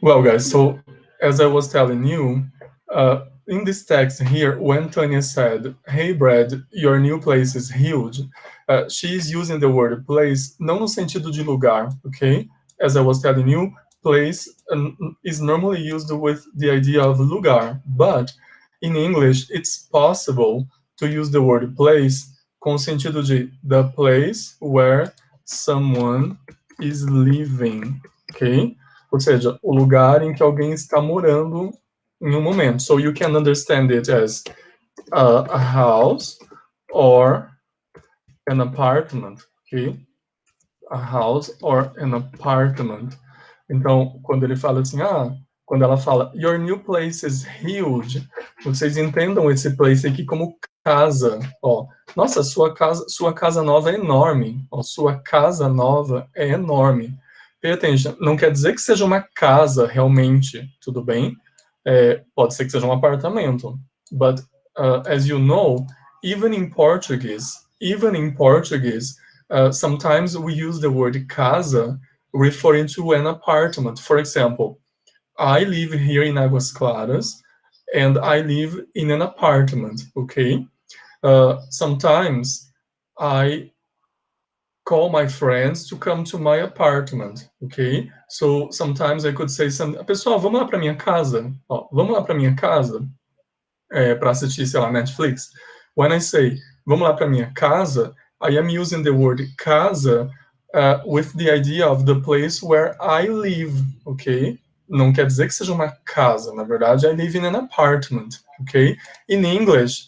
Well, guys, so as I was telling you, in this text here, when Tanya said, "Hey, Brad, your new place is huge," she's using the word place não no sentido de lugar, okay? As I was telling you, place is normally used with the idea of lugar, but in English, it's possible to use the word place com o sentido de the place where someone is living, okay? Ou seja, o lugar em que alguém está morando em um momento. So you can understand it as a house or an apartment, okay? A house or an apartment. Então, quando ele fala assim, quando ela fala your new place is huge, vocês entendam esse place aqui como casa, ó. Nossa, sua casa nova é enorme, ó, sua casa nova é enorme. Pay attention, não quer dizer que seja uma casa realmente, tudo bem? Pode ser que seja um apartamento, but as you know, even in Portuguese, sometimes we use the word casa referring to an apartment. For example, I live here in Águas Claras and I live in an apartment, okay? Sometimes I call my friends to come to my apartment, okay? So sometimes I could say, pessoal, vamos lá para minha casa? Ó, vamos lá para minha casa para assistir, sei lá, Netflix? When I say, vamos lá para minha casa, I am using the word casa with the idea of the place where I live, ok? Não quer dizer que seja uma casa, na verdade, I live in an apartment, ok? In English,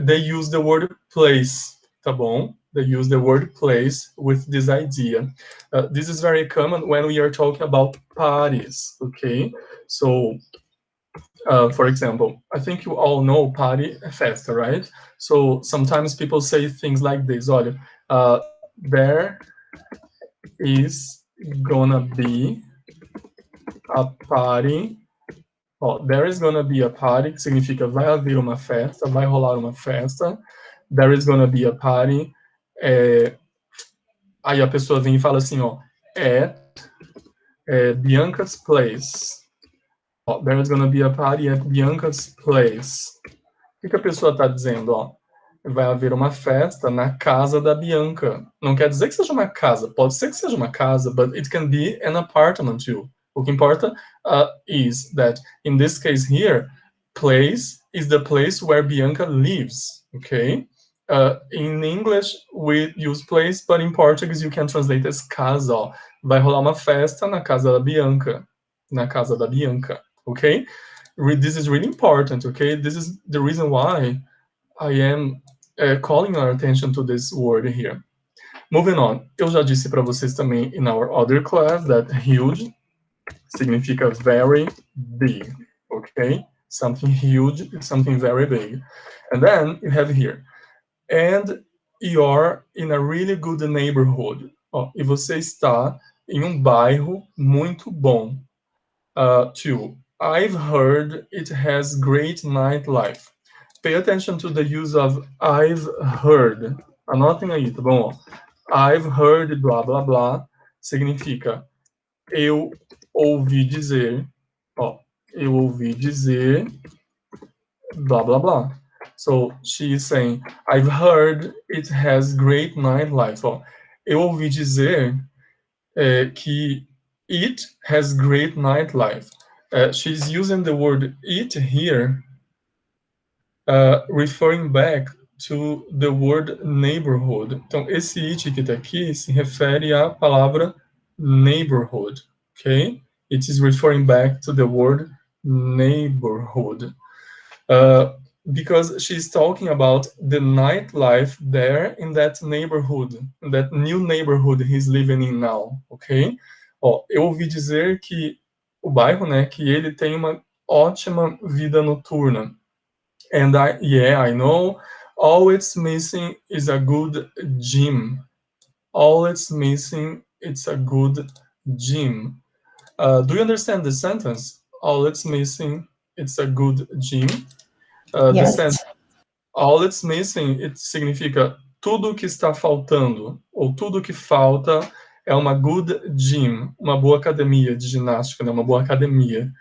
they use the word place, tá bom? They use the word place with this idea. This is very common when we are talking about parties, okay? So, for example, I think you all know party festa, right? So sometimes people say things like this, olha, there is gonna be a party. Ó, there is gonna be a party, que significa vai haver uma festa, vai rolar uma festa. There is gonna be a party. Aí a pessoa vem e fala assim, ó, at Bianca's place. Ó, there is gonna be a party at Bianca's place. O que a pessoa está dizendo? Ó, vai haver uma festa na casa da Bianca. Não quer dizer que seja uma casa. Pode ser que seja uma casa, but it can be an apartment too. O que importa is that, in this case here, place is the place where Bianca lives, okay? In English, we use place, but in Portuguese you can translate as casa. Ó. Vai rolar uma festa na casa da Bianca. Na casa da Bianca, okay? This is really important, okay? This is the reason why I am calling our attention to this word here. Moving on, eu já disse para vocês também in our other class that huge significa very big, okay? Something huge is something very big. And then you have here, and you're in a really good neighborhood. Ó, e você está em um bairro muito bom. Two, I've heard it has great nightlife. Pay attention to the use of I've heard. Anotem aí, tá bom? I've heard blá blá blá significa eu ouvi dizer, ó, eu ouvi dizer blá blá blá. So she is saying, I've heard it has great nightlife. Ó, eu ouvi dizer que it has great nightlife. She's using the word it here, referring back to the word neighborhood. Então, esse it que está aqui se refere à palavra neighborhood, ok? It is referring back to the word neighborhood. Because she's talking about the nightlife there in that neighborhood, in that new neighborhood he's living in now, ok? Ó, eu ouvi dizer que o bairro, né, que ele tem uma ótima vida noturna. And I know, all it's missing is a good gym. All it's missing is a good gym. Do you understand the sentence? All it's missing is a good gym. The Yes. sentence, all it's missing, it significa tudo que está faltando, ou tudo que falta é uma good gym, uma boa academia de ginástica, né? Uma boa academia.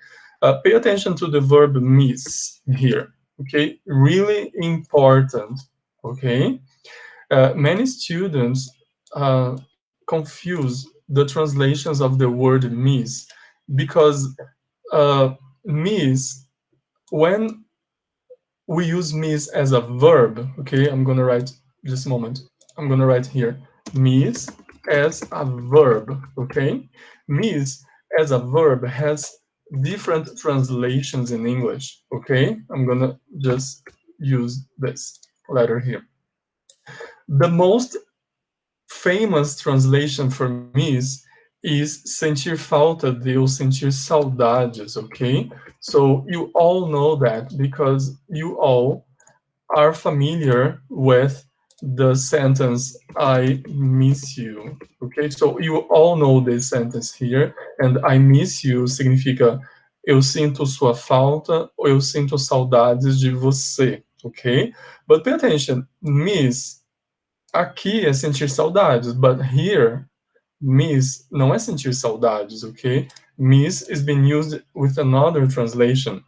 Pay attention to the verb miss here, okay? Really important, okay? Many students confuse the translations of the word miss because miss, when we use miss as a verb, okay? I'm gonna write, just a moment. I'm gonna write here, miss as a verb, okay? Miss as a verb has different translations in English, okay? I'm gonna just use this letter here. The most famous translation for miss is sentir falta de ou sentir saudades, okay? So you all know that because you all are familiar with the sentence I miss you, okay? So you all know this sentence here, and I miss you significa eu sinto sua falta ou eu sinto saudades de você, okay? But pay attention, miss aqui é sentir saudades, but here miss não é sentir saudades, okay? Miss is being used with another translation.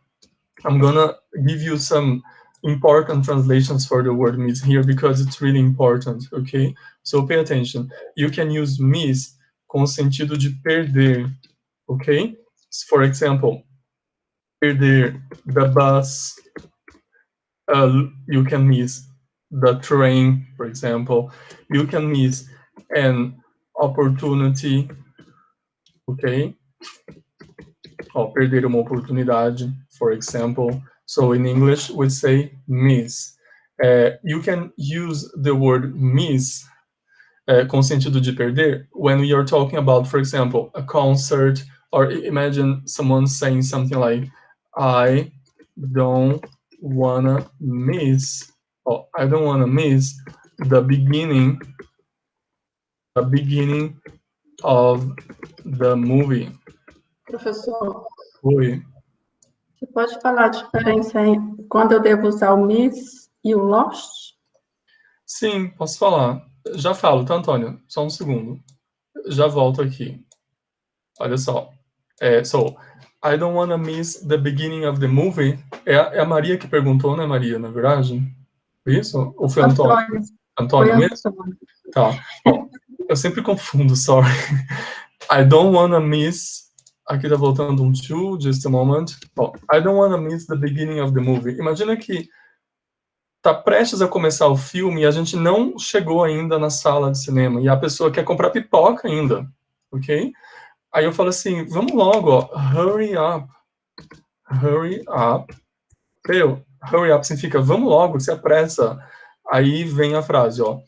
I'm gonna give you some important translations for the word miss here because it's really important, okay? So pay attention. You can use miss com o sentido de perder, okay? For example, perder the bus, you can miss the train, for example. You can miss an opportunity, okay? Or perder uma oportunidade, for example. So in English, we say miss. You can use the word miss com sentido de perder when we are talking about, for example, a concert, or imagine someone saying something like, I don't wanna miss, or I don't wanna miss the beginning of the movie. Professor, Oi. você pode falar a diferença em quando eu devo usar o miss e o lost? Sim, posso falar. Já falo, tá, Antônio? Só um segundo. Já volto aqui. Olha só. So, I don't wanna miss the beginning of the movie. É a Maria que perguntou, né, Maria, na verdade? Foi isso? Ou foi Antônio? Antônio mesmo? Antônio. Tá. Bom, eu sempre confundo, sorry. I don't wanna miss. Aqui tá voltando um to, just a moment. Bom, I don't wanna miss the beginning of the movie. Imagina que tá prestes a começar o filme e a gente não chegou ainda na sala de cinema e a pessoa quer comprar pipoca ainda, ok? Aí eu falo assim, vamos logo, ó, hurry up, hurry up significa vamos logo, se apressa. Aí vem a frase, ó,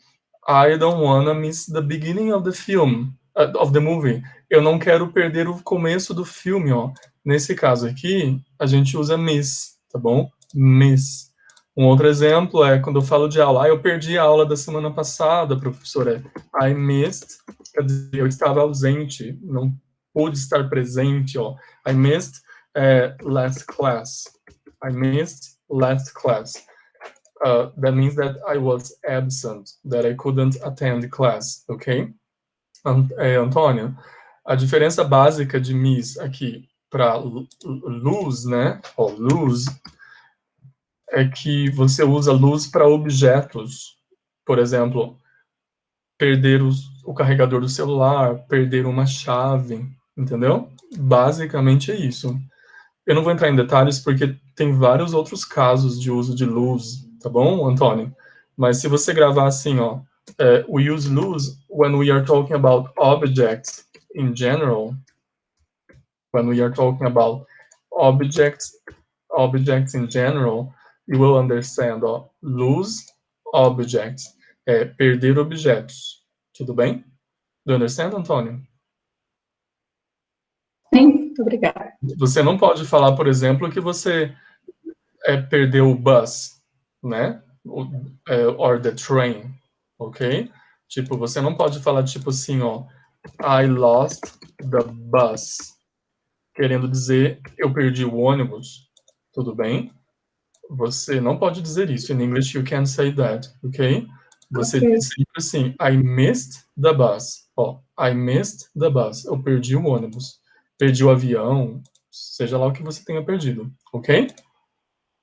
I don't wanna miss the beginning of the film, of the movie. Eu não quero perder o começo do filme, ó. Nesse caso aqui, a gente usa miss, tá bom? Miss. Um outro exemplo é quando eu falo de aula. Eu perdi a aula da semana passada, professora. I missed, quer dizer, eu estava ausente, não pude estar presente, ó. I missed last class. I missed last class. That means that I was absent, that I couldn't attend class, ok? Antônio, a diferença básica de miss aqui para lose, né? Ó, lose, é que você usa lose para objetos. Por exemplo, perder o carregador do celular, perder uma chave, entendeu? Basicamente é isso. Eu não vou entrar em detalhes porque tem vários outros casos de uso de lose, tá bom, Antônio? Mas se você gravar assim, ó, we use lose when we are talking about objects in general. When we are talking about objects in general, you will understand, ó, lose objects, perder objetos. Tudo bem? Do you understand, Antônio? Sim, muito obrigada. Você não pode falar, por exemplo, que você perdeu o bus, né? Or the train, ok? Tipo, você não pode falar tipo assim, ó, I lost the bus, querendo dizer eu perdi o ônibus, tudo bem? Você não pode dizer isso. In English, you can't say that, ok? Você diz sempre assim, I missed the bus. Ó, I missed the bus. Eu perdi o ônibus. Perdi o avião. Seja lá o que você tenha perdido. Ok?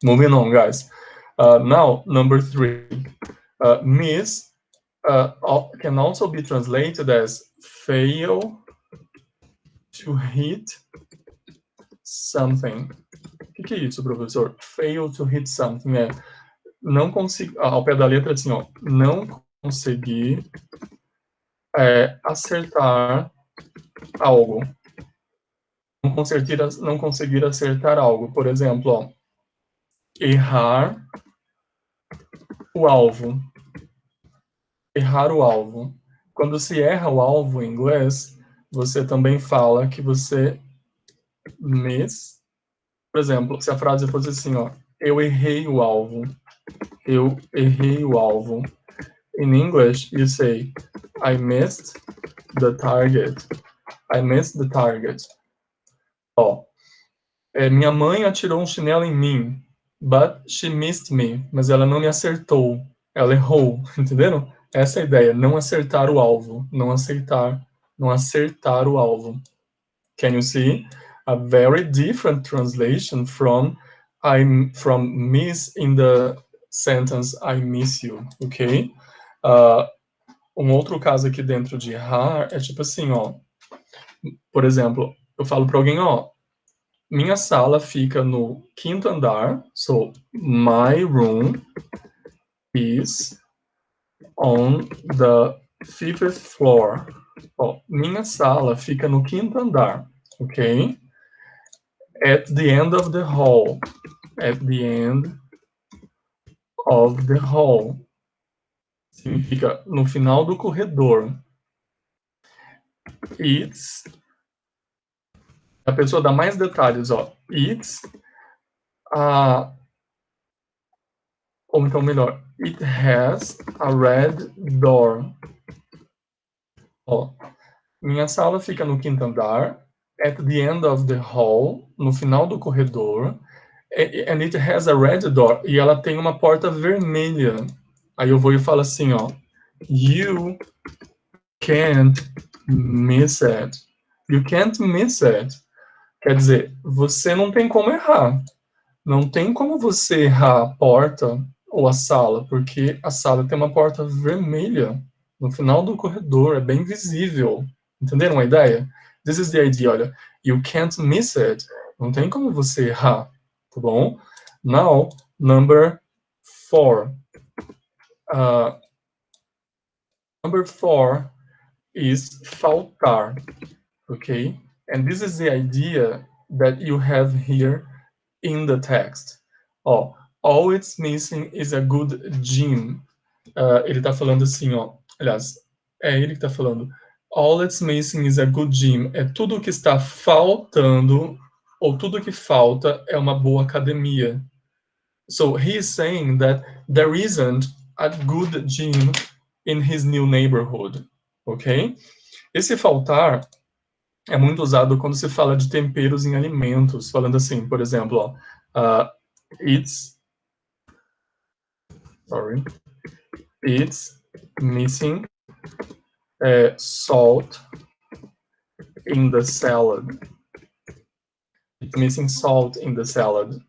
Moving on, guys. Now, number 3. Miss can also be translated as fail to hit something. O que é isso, professor? Fail to hit something. Não consegui, ao pé da letra, assim, ó, não conseguir acertar algo. Não conseguir acertar algo. Por exemplo, ó, errar o alvo. Errar o alvo. Quando se erra o alvo em inglês, você também fala que você miss. Por exemplo, se a frase fosse assim, ó, eu errei o alvo. Eu errei o alvo. In English, you say, I missed the target. I missed the target. Ó, minha mãe atirou um chinelo em mim, but she missed me. Mas ela não me acertou. Ela errou, entenderam? Essa é a ideia, não acertar o alvo. Não acertar o alvo. Can you see? A very different translation from miss in the sentence I miss you, ok? Um outro caso aqui dentro de errar é tipo assim, ó. Por exemplo, eu falo para alguém, ó, minha sala fica no 5º andar, so my room is on the 5th floor. Ó, minha sala fica no 5º andar, ok? At the end of the hall. At the end of the hall. Significa no final do corredor. It's. A pessoa dá mais detalhes, ó. It's. Ou então melhor. It has a red door. Ó. Minha sala fica no 5º andar. At the end of the hall. No final do corredor. And it has a red door. E ela tem uma porta vermelha. Aí eu vou e falo assim, ó. You can't miss it. You can't miss it. Quer dizer, você não tem como errar. Não tem como você errar a porta ou a sala, porque a sala tem uma porta vermelha no final do corredor, é bem visível. Entenderam a ideia? This is the idea, olha. You can't miss it. Não tem como você errar, tá bom? Now, number 4. Number 4 is faltar, okay? And this is the idea that you have here in the text. Ó, all it's missing is a good gym. Ele tá falando assim, ó. Aliás, é ele que tá falando. All it's missing is a good gym. É tudo que está faltando, ou tudo que falta é uma boa academia. So he is saying that there isn't a good gym in his new neighborhood. Ok? Esse faltar é muito usado quando se fala de temperos em alimentos, falando assim, por exemplo, ó, it's missing salt in the salad. It's missing salt in the salad.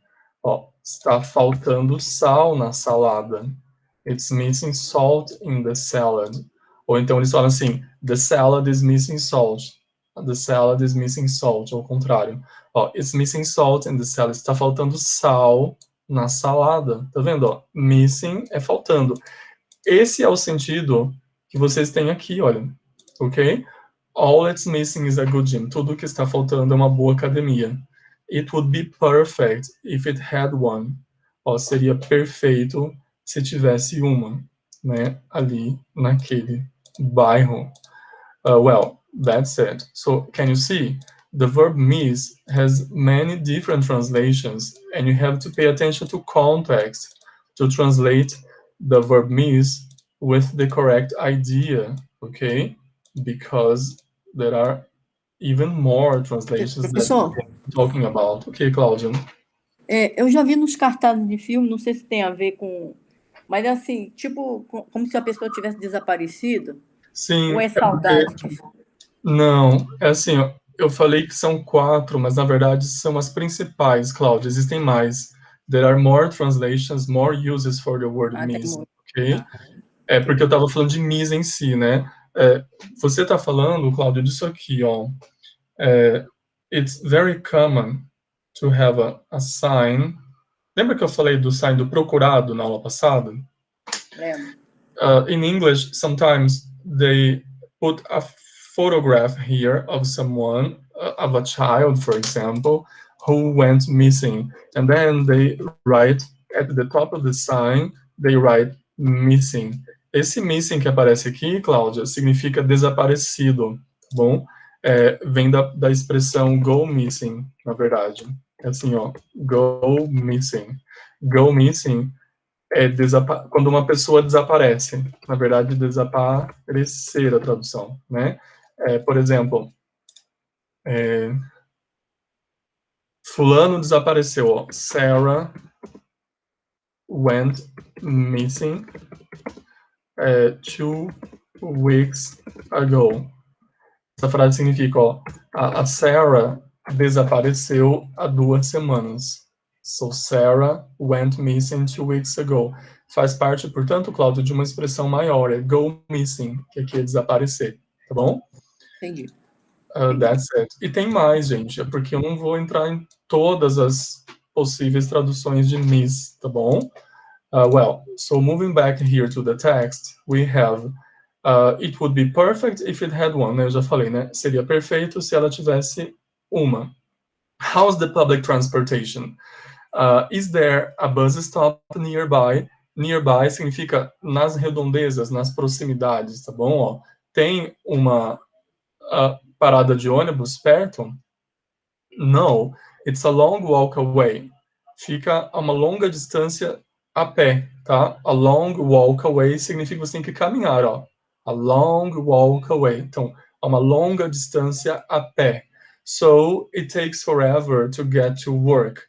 Ó, está faltando sal na salada. It's missing salt in the salad. Ou então eles falam assim, the salad is missing salt. The salad is missing salt, ao contrário. Ó, it's missing salt in the salad. Está faltando sal na salada. Tá vendo? Ó? Missing é faltando. Esse é o sentido que vocês têm aqui, olha. Ok? All it's missing is a good gym. Tudo que está faltando é uma boa academia. It would be perfect if it had one. Ó, seria perfeito se tivesse uma, né? Ali naquele bairro. Well, that's it. So, can you see? The verb miss has many different translations, and you have to pay attention to context to translate the verb miss with the correct idea, okay? Because there are even more translations that we're talking about. Okay, Cláudia? Eu já vi nos cartazes de filme, não sei se tem a ver com Mas assim, tipo, como se a pessoa tivesse desaparecido? Sim, Ou é é porque... saudade? Não, é assim, ó, eu falei que são 4, mas na verdade são as principais, Cláudia. Existem mais. There are more translations, more uses for the word Ah, tem miss, muito. ok? Ah, É porque eu entendi. estava falando de miss em si, né? Você está falando, Cláudio, disso aqui, ó. It's very common to have a sign. Lembra que eu falei do sign do procurado na aula passada? Lembro. In English, sometimes they put a photograph here of someone, of a child, for example, who went missing. And then they write at the top of the sign, they write missing. Esse missing que aparece aqui, Cláudia, significa desaparecido, tá bom? Vem da expressão go missing, na verdade. É assim, ó, go missing. Go missing quando uma pessoa desaparece. Na verdade, desaparecer a tradução, né? Por exemplo, fulano desapareceu, ó. Sarah went missing 2 weeks ago. Essa frase significa, ó, a Sarah desapareceu há 2 semanas. So Sarah went missing 2 weeks ago. Faz parte, portanto, Cláudio, de uma expressão maior, é go missing, que aqui é desaparecer, tá bom? Entendi. That's it. E tem mais, gente, é porque eu não vou entrar em todas as possíveis traduções de miss, tá bom? Well, so moving back here to the text, we have it would be perfect if it had one, né? Eu já falei, né? Seria perfeito se ela tivesse uma. How's the public transportation? Is there a bus stop nearby? Nearby significa nas redondezas, nas proximidades, tá bom? Ó, tem uma parada de ônibus perto? No, it's a long walk away. Fica a uma longa distância a pé, tá? A long walk away significa que você tem que caminhar, ó. A long walk away. Então, a uma longa distância a pé. So, it takes forever to get to work.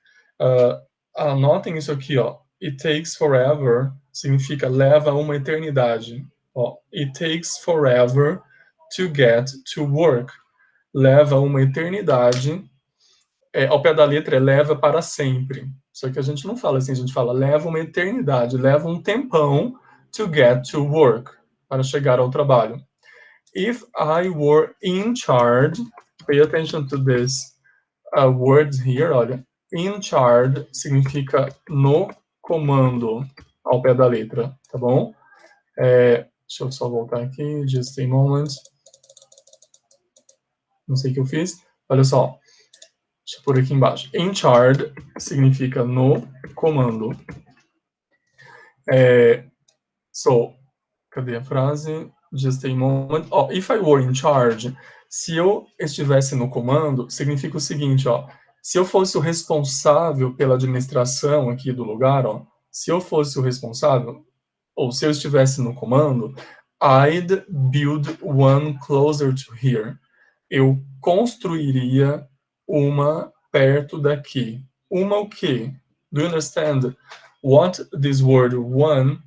Anotem isso aqui, ó. It takes forever significa leva uma eternidade. Ó, it takes forever to get to work. Leva uma eternidade. Ao pé da letra leva para sempre. Só que a gente não fala assim, a gente fala leva uma eternidade, leva um tempão to get to work, para chegar ao trabalho. If I were in charge, pay attention to this words here, olha. In charge significa no comando, ao pé da letra, tá bom? Deixa eu só voltar aqui, just a moment. Não sei o que eu fiz. Olha só. Deixa eu pôr aqui embaixo. In charge significa no comando. So, cadê a frase? Just a moment. Ó, if I were in charge, se eu estivesse no comando, significa o seguinte, ó. Se eu fosse o responsável pela administração aqui do lugar, ó. Se eu fosse o responsável, ou se eu estivesse no comando, I'd build one closer to here. Eu construiria uma perto daqui. Uma o quê? Do you understand what this word one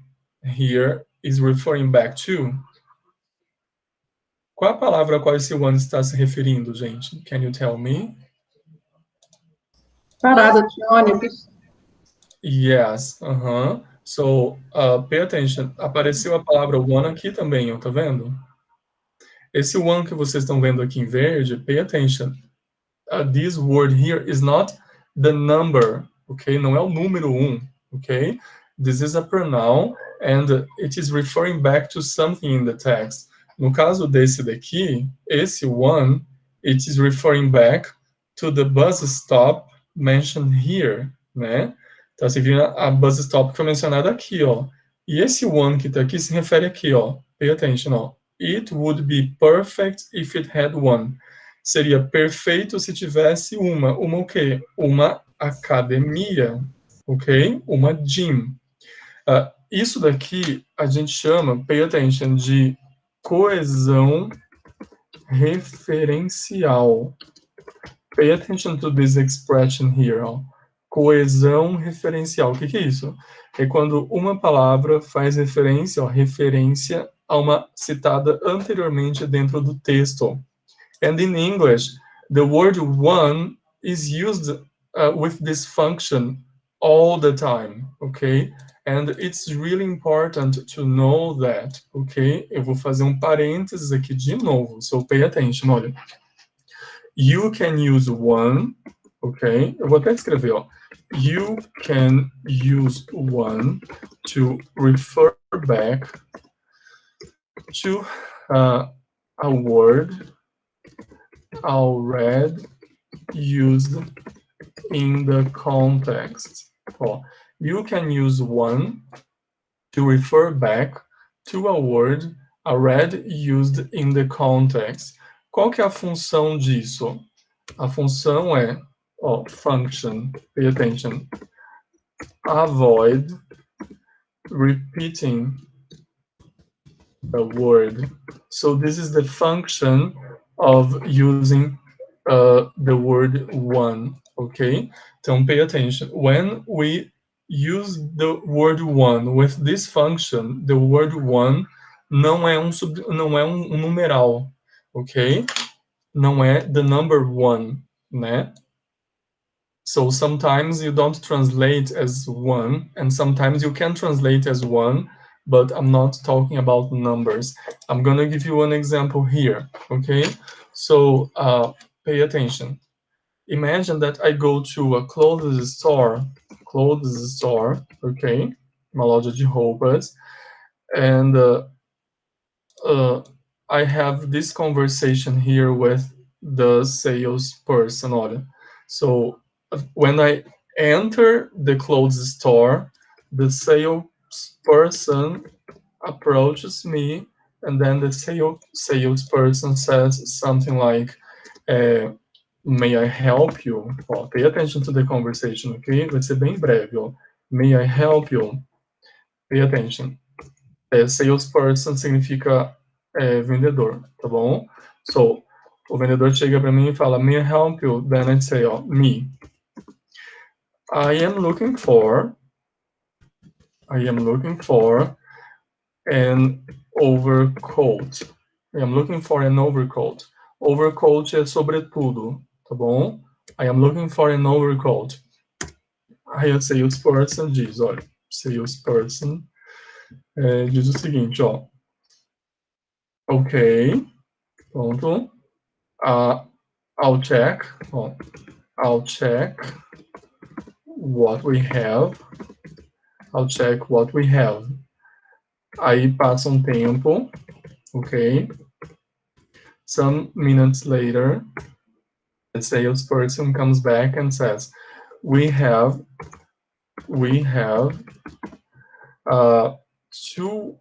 here is referring back to? Qual a palavra a qual esse one está se referindo, gente? Can you tell me? Parada de ônibus. Yes. So, pay attention. Apareceu a palavra one aqui também, ó, tá vendo? Esse one que vocês estão vendo aqui em verde, pay attention. This word here is not the number, okay? Não é o número 1, okay? This is a pronoun and it is referring back to something in the text. No caso desse daqui, esse one, it is referring back to the bus stop mentioned here, né? Tá se referindo a bus stop que foi mencionada aqui, ó. E esse one que tá aqui se refere aqui, ó. Pay attention, ó. It would be perfect if it had one. Seria perfeito se tivesse uma. Uma o quê? Uma academia, ok? Uma gym. Isso daqui a gente chama, pay attention, de coesão referencial. Pay attention to this expression here. Ó. coesão referencial. O que é isso? É quando uma palavra faz referência, referência a uma citada anteriormente dentro do texto. And in English, the word one is used with this function all the time, okay? And it's really important to know that, okay? Eu vou fazer um parênteses aqui de novo, so pay attention, olha. You can use one, okay? Eu vou até escrever, ó. You can use one to refer back to a word already used in the context. Ó, you can use one to refer back to a word already used in the context. Qual que é a função disso? A função é, ó, function, pay attention, avoid repeating the word. So this is the function of using the word one, okay? Então pay attention. When we use the word one with this function, the word one não é um numeral, ok? Não é the number one, né? So sometimes you don't translate as one, and sometimes you can translate as one, but I'm not talking about numbers. I'm gonna give you an example here, okay? So pay attention. Imagine that I go to a clothes store, okay? Uma loja de roupas, and I have this conversation here with the salesperson, olha. So when I enter the clothes store, the salesperson approaches me, and then the salesperson says something like, may I help you? Ó, pay attention to the conversation, ok? Vai ser bem breve, ó. May I help you? Pay attention. Salesperson significa vendedor, tá bom? So, o vendedor chega para mim e fala, may I help you? Then I say, ó, me. I am looking for an overcoat. I am looking for an overcoat. Overcoat é sobretudo, tá bom? I am looking for an overcoat. Aí o salesperson diz, olha, salesperson diz o seguinte, ó. Ok, pronto. I'll check, ó. I'll check what we have. I'll check what we have. Aí passa um tempo, ok? Some minutes later, the salesperson comes back and says, we have two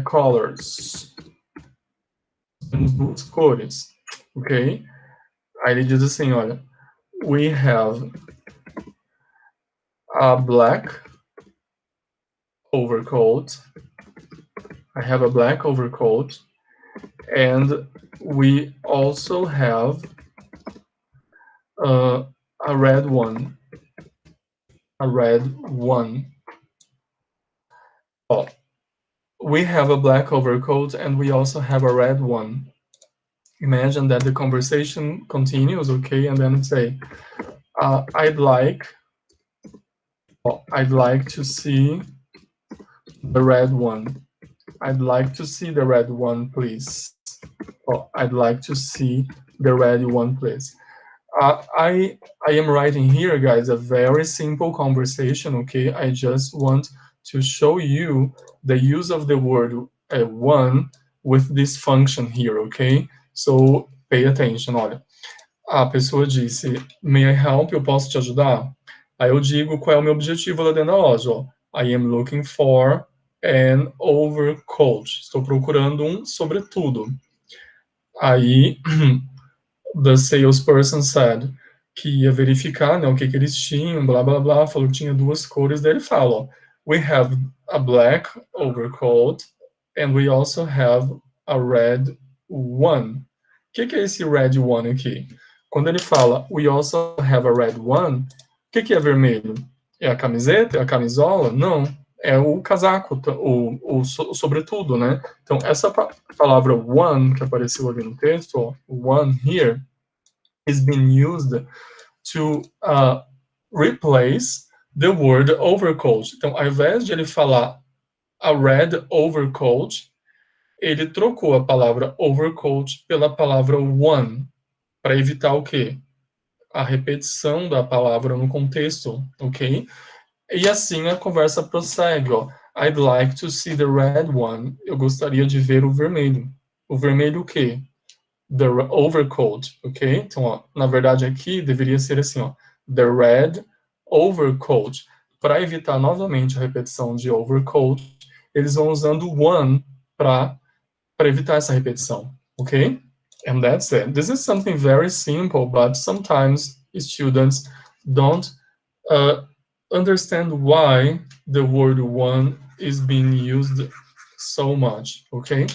colors, duas cores, ok? Aí ele diz assim, olha, we have a black overcoat. I have a black overcoat, and we also have a red one. Oh, we have a black overcoat and we also have a red one. Imagine that the conversation continues, okay, and then say, I'd like to see the red one. I'd like to see the red one, please. Oh, I'd like to see the red one, please. I am writing here, guys, a very simple conversation, okay? I just want to show you the use of the word one with this function here, okay? So, pay attention, olha. A pessoa disse, may I help? Eu posso te ajudar? Aí eu digo qual é o meu objetivo lá dentro da loja, ó. I am looking for an overcoat. Estou procurando um sobretudo. Aí, the salesperson said que ia verificar, né, o que eles tinham, blá, blá, blá, falou que tinha duas cores, daí ele fala, ó, we have a black overcoat and we also have a red one. O que é esse red one aqui? Quando ele fala, we also have a red one, o que é vermelho? É a camiseta? É a camisola? Não. É o casaco, o sobretudo, né? Então, essa palavra one, que apareceu ali no texto, ó, one here, is being used to replace the word overcoat. Então, ao invés de ele falar a red overcoat, ele trocou a palavra overcoat pela palavra one, para evitar o quê? A repetição da palavra no contexto, ok? E assim a conversa prossegue, ó. I'd like to see the red one. Eu gostaria de ver o vermelho. O vermelho o quê? The overcoat, ok? Então, ó, na verdade aqui deveria ser assim, ó. The red overcoat. Para evitar novamente a repetição de overcoat, eles vão usando one para evitar essa repetição, ok? And that's it. This is something very simple, but sometimes students don't understand why the word one is being used so much, okay?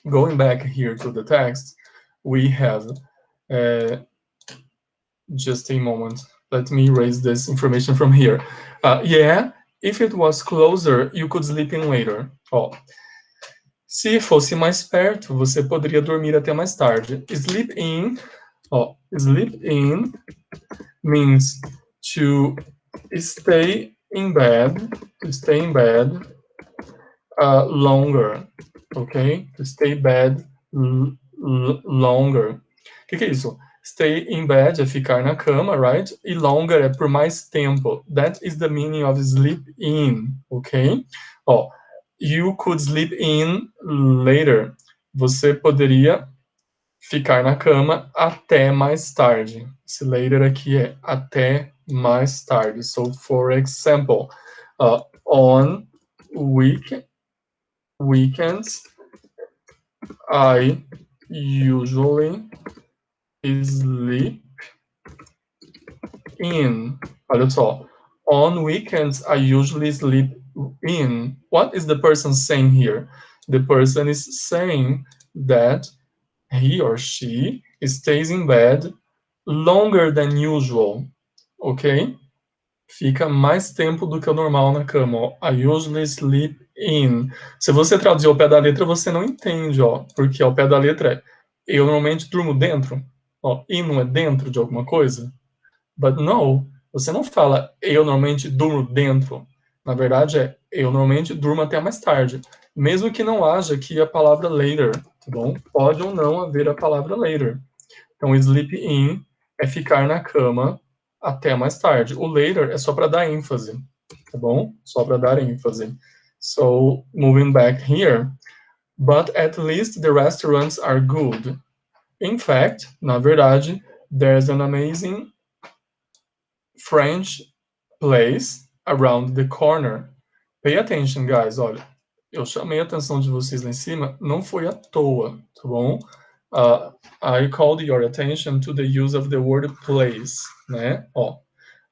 Going back here to the text, we have, just a moment, let me erase this information from here. Yeah, if it was closer, you could sleep in later. Ó, se fosse mais perto, você poderia dormir até mais tarde. Sleep in, ó, sleep in means to stay in bed, longer, ok? To stay bed longer. O que é isso? Stay in bed é ficar na cama, right? E longer é por mais tempo. That is the meaning of sleep in, ok? Ó, you could sleep in later. Você poderia ficar na cama até mais tarde. Esse later aqui é até mais tarde. So, for example, on weekends, I usually sleep in. Olha só. On weekends, I usually sleep in. What is the person saying here? The person is saying that he or she stays in bed longer than usual, ok? Fica mais tempo do que o normal na cama, ó. I usually sleep in. Se você traduzir ao pé da letra, você não entende, ó, porque ao pé da letra é eu normalmente durmo dentro, ó, in não é dentro de alguma coisa, but no, você não fala eu normalmente durmo dentro, na verdade é eu normalmente durmo até mais tarde, mesmo que não haja aqui a palavra later, tá bom? Pode ou não haver a palavra later. Então, sleep in é ficar na cama até mais tarde. O later é só para dar ênfase, tá bom? Só para dar ênfase. So, moving back here, but at least the restaurants are good. In fact, na verdade, there's an amazing French place around the corner. Pay attention, guys. Olha, eu chamei a atenção de vocês lá em cima, não foi à toa, tá bom? I called your attention to the use of the word place, né? Ó,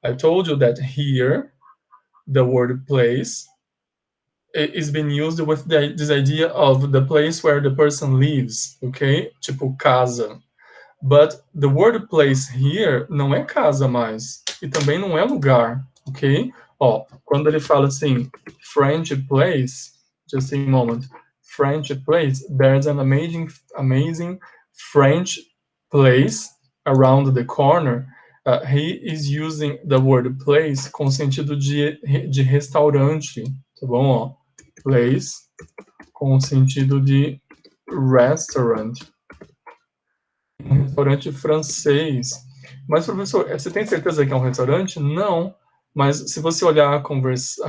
I told you that here, the word place is being used with this idea of the place where the person lives, ok? Tipo casa. But the word place here não é casa mais, e também não é lugar, ok? Ó, quando ele fala assim, French place, just a moment, French place, there's an amazing French place around the corner. He is using the word place com sentido de restaurante, tá bom? Ó, place com sentido de restaurant. Um restaurante francês. Mas, professor, você tem certeza que é um restaurante? Não. Mas se você olhar a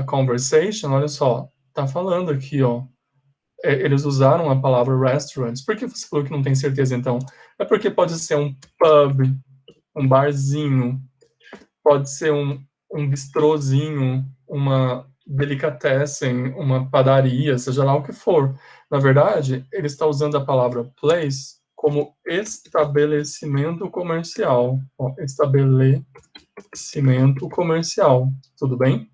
conversation, olha só, tá falando aqui, ó. Eles usaram a palavra restaurants. Por que você falou que não tem certeza, então? É porque pode ser um pub, um barzinho, pode ser um bistrozinho, uma delicatessen, uma padaria, seja lá o que for. Na verdade, ele está usando a palavra place como estabelecimento comercial. Ó, estabelecimento comercial. Tudo bem?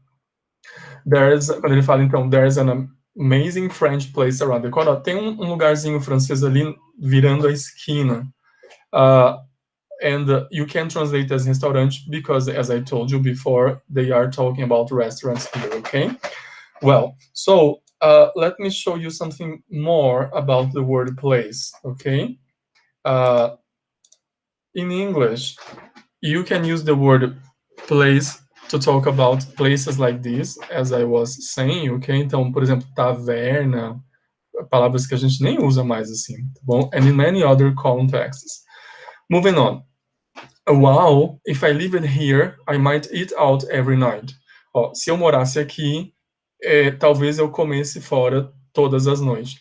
Quando ele fala, então, there's an amazing French place around the corner. Tem um lugarzinho francês ali virando a esquina. and you can translate as restaurante because, as I told you before, they are talking about restaurants here, okay? Well, so let me show you something more about the word place, okay? In English, you can use the word place to talk about places like this, as I was saying, ok? Então, por exemplo, taverna, palavras que a gente nem usa mais assim, tá bom? And in many other contexts. Moving on. Wow, if I live here, I might eat out every night. Ó, se eu morasse aqui, talvez eu comesse fora todas as noites.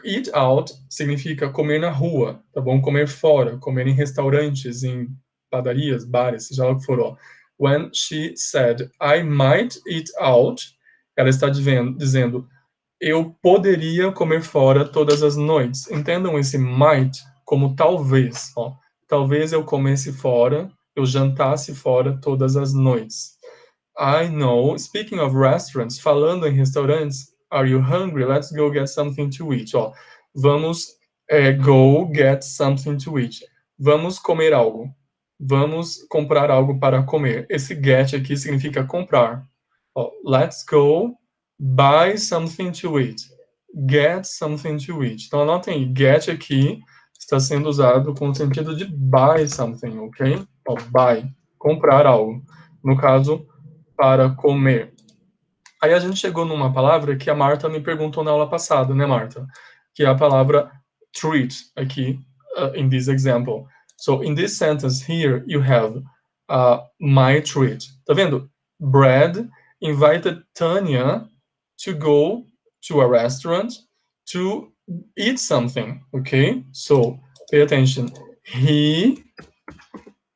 Eat out significa comer na rua, tá bom? Comer fora, comer em restaurantes, em padarias, bares, seja lá o que for. Ó. When she said, I might eat out, ela está dizendo, eu poderia comer fora todas as noites. Entendam esse might como talvez. Ó. Talvez eu comesse fora, eu jantasse fora todas as noites. I know. Speaking of restaurants, falando em restaurantes, are you hungry? Let's go get something to eat. Ó, vamos go get something to eat. Vamos comer algo. Vamos comprar algo para comer. Esse get aqui significa comprar. Ó, let's go buy something to eat. Get something to eat. Então anotem, get aqui está sendo usado com o sentido de buy something, ok? Ó, buy, comprar algo. No caso, para comer. Aí a gente chegou numa palavra que a Marta me perguntou na aula passada, né, Marta? Que é a palavra treat, aqui, in this example. So, in this sentence here, you have my treat. Tá vendo? Brad invited Tanya to go to a restaurant to eat something, okay? So, pay attention. He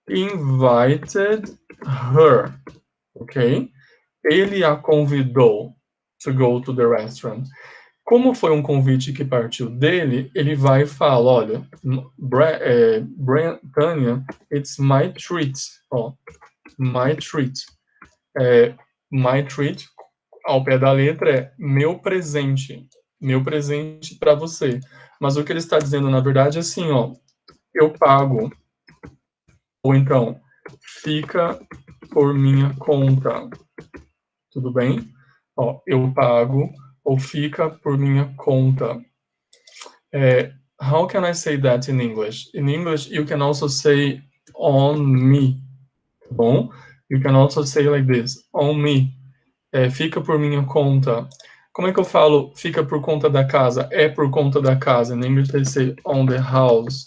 invited her, ok? Ele a convidou to go to the restaurant. Como foi um convite que partiu dele, ele vai e fala, olha, Tanya, it's my treat. Ó, my treat. My treat, ao pé da letra, é meu presente para você. Mas o que ele está dizendo, na verdade, é assim, ó, eu pago. Ou então, fica por minha conta. Tudo bem? Ó, eu pago ou fica por minha conta. How can I say that in English? In English, you can also say on me. Bom? You can also say like this, on me. Fica por minha conta. Como é que eu falo fica por conta da casa? É por conta da casa. In English, they say on the house.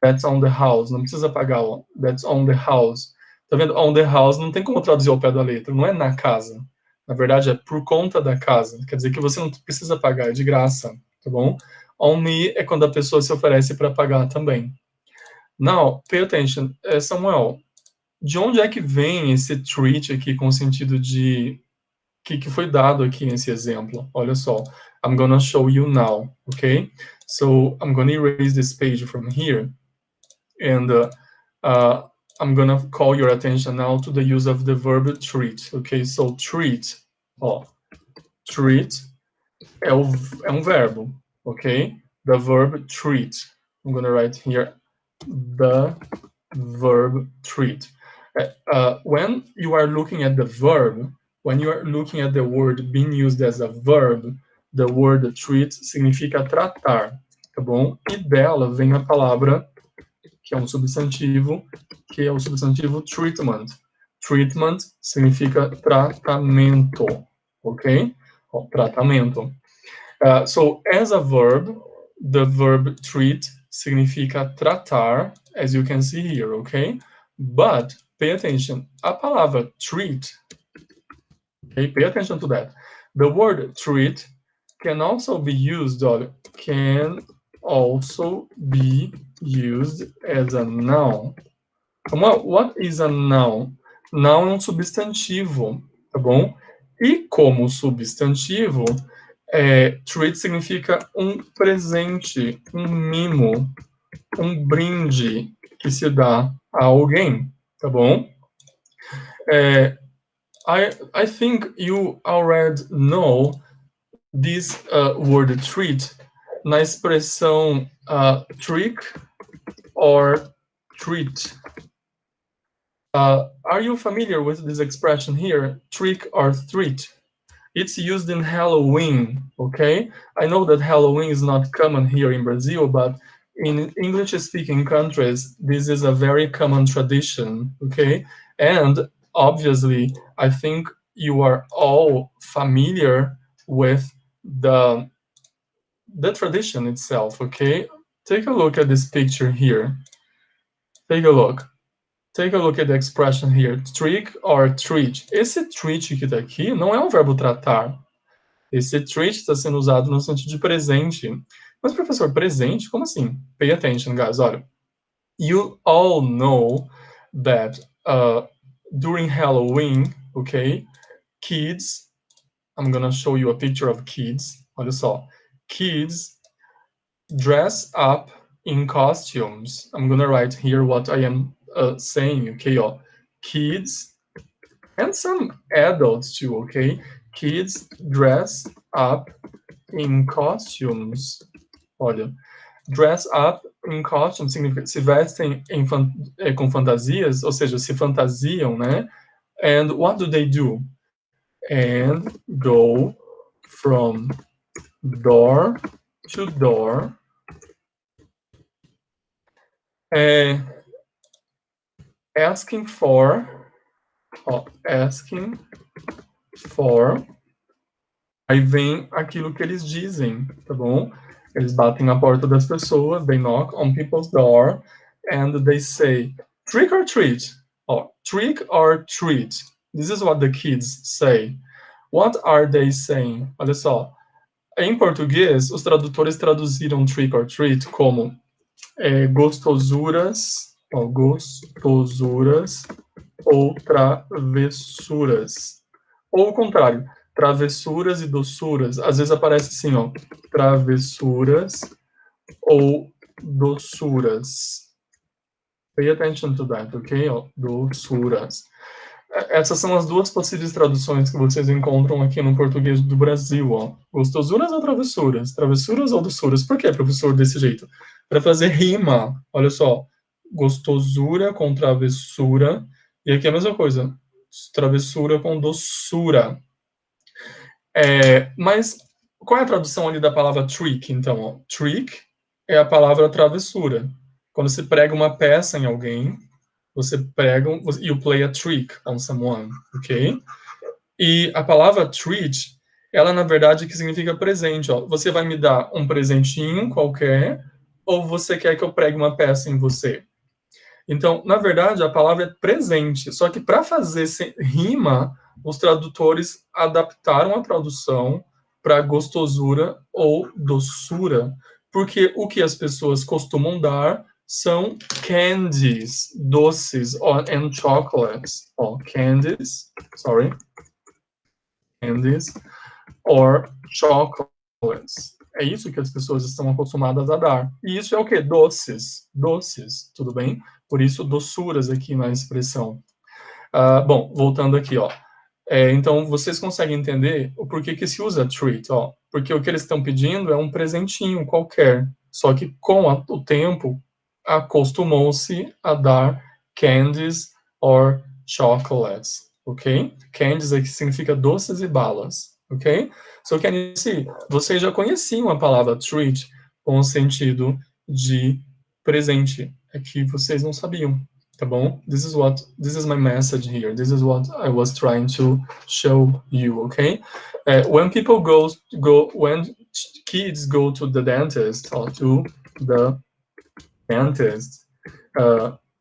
That's on the house. Não precisa pagar, ó. That's on the house. Tá vendo? On the house não tem como traduzir ao pé da letra. Não é na casa. Na verdade, é por conta da casa. Quer dizer que você não precisa pagar, é de graça, tá bom? On me é quando a pessoa se oferece para pagar também. Now, pay attention. Samuel, de onde é que vem esse treat aqui com o sentido de... que foi dado aqui nesse exemplo? Olha só. I'm gonna show you now, okay? So, I'm gonna erase this page from here. And I'm gonna call your attention now to the use of the verb treat. Okay, so treat, ó, treat é um verbo, okay? The verb treat. I'm gonna write here the verb treat. When you are looking at the verb, when you are looking at the word being used as a verb, the word treat significa tratar, tá bom? E dela vem a palavra que é um substantivo, que é o substantivo treatment. Treatment significa tratamento, ok? Tratamento. So, as a verb, the verb treat significa tratar, as you can see here, ok? But, pay attention, a palavra treat, okay, pay attention to that. The word treat can also be used, as a noun. What is a noun? Noun é um substantivo, tá bom? E como substantivo, treat significa um presente, um mimo, um brinde que se dá a alguém, tá bom? I think you already know this word treat na expressão trick or treat. Are you familiar with this expression here, trick or treat? It's used in Halloween, okay? I know that Halloween is not common here in Brazil, but in English-speaking countries, this is a very common tradition, okay? And obviously, I think you are all familiar with the tradition itself, okay? Take a look at this picture here. Take a look. Take a look at the expression here, trick or treat. Esse treat que tá aqui não é um verbo tratar. Esse treat está sendo usado no sentido de presente. Mas, professor, presente? Como assim? Pay attention, guys. Olha, you all know that during Halloween, okay, kids, I'm gonna show you a picture of kids. Olha só. Kids dress up in costumes. I'm gonna write here what I am saying, okay, ó. Kids, and some adults too, okay? Kids dress up in costumes. Olha, dress up in costumes significa se vestem com fantasias, ou seja, se fantasiam, né? And what do they do? And go from door to door asking for, aí vem aquilo que eles dizem, tá bom? Eles batem na porta das pessoas, they knock on people's door, and they say, trick or treat, trick or treat. This is what the kids say. What are they saying? Olha só, em português, os tradutores traduziram trick or treat como gostosuras, gostosuras ou travessuras. Ou o contrário, travessuras e doçuras. Às vezes aparece assim, ó, travessuras ou doçuras. Pay attention to that, ok? Ó, doçuras. Essas são as duas possíveis traduções que vocês encontram aqui no português do Brasil, ó. Gostosuras ou travessuras? Travessuras ou doçuras? Por que, professor, desse jeito? Para fazer rima. Olha só. Gostosura com travessura. E aqui é a mesma coisa. Travessura com doçura. Mas qual é a tradução ali da palavra trick, então? Ó? Trick é a palavra travessura. Quando você prega uma peça em alguém, você prega, you play a trick on someone, ok? E a palavra treat, ela na verdade que significa presente, ó. Você vai me dar um presentinho qualquer, ou você quer que eu pregue uma peça em você? Então, na verdade, a palavra é presente, só que para fazer rima, os tradutores adaptaram a tradução para gostosura ou doçura, porque o que as pessoas costumam dar são candies, doces, and chocolates. Candies or chocolates. É isso que as pessoas estão acostumadas a dar. E isso é o quê? Doces, tudo bem? Por isso, doçuras aqui na expressão. Bom, voltando aqui, ó. Então, vocês conseguem entender o porquê que se usa treat, ó. Porque o que eles estão pedindo é um presentinho qualquer. Só que com o tempo, acostumou-se a dar candies or chocolates, ok? Candies aqui significa doces e balas, ok? So can you see? Vocês já conheciam a palavra treat com o sentido de presente. É que vocês não sabiam, tá bom? This is my message here. This is what I was trying to show you, okay? When kids go to the dentist or to the dentist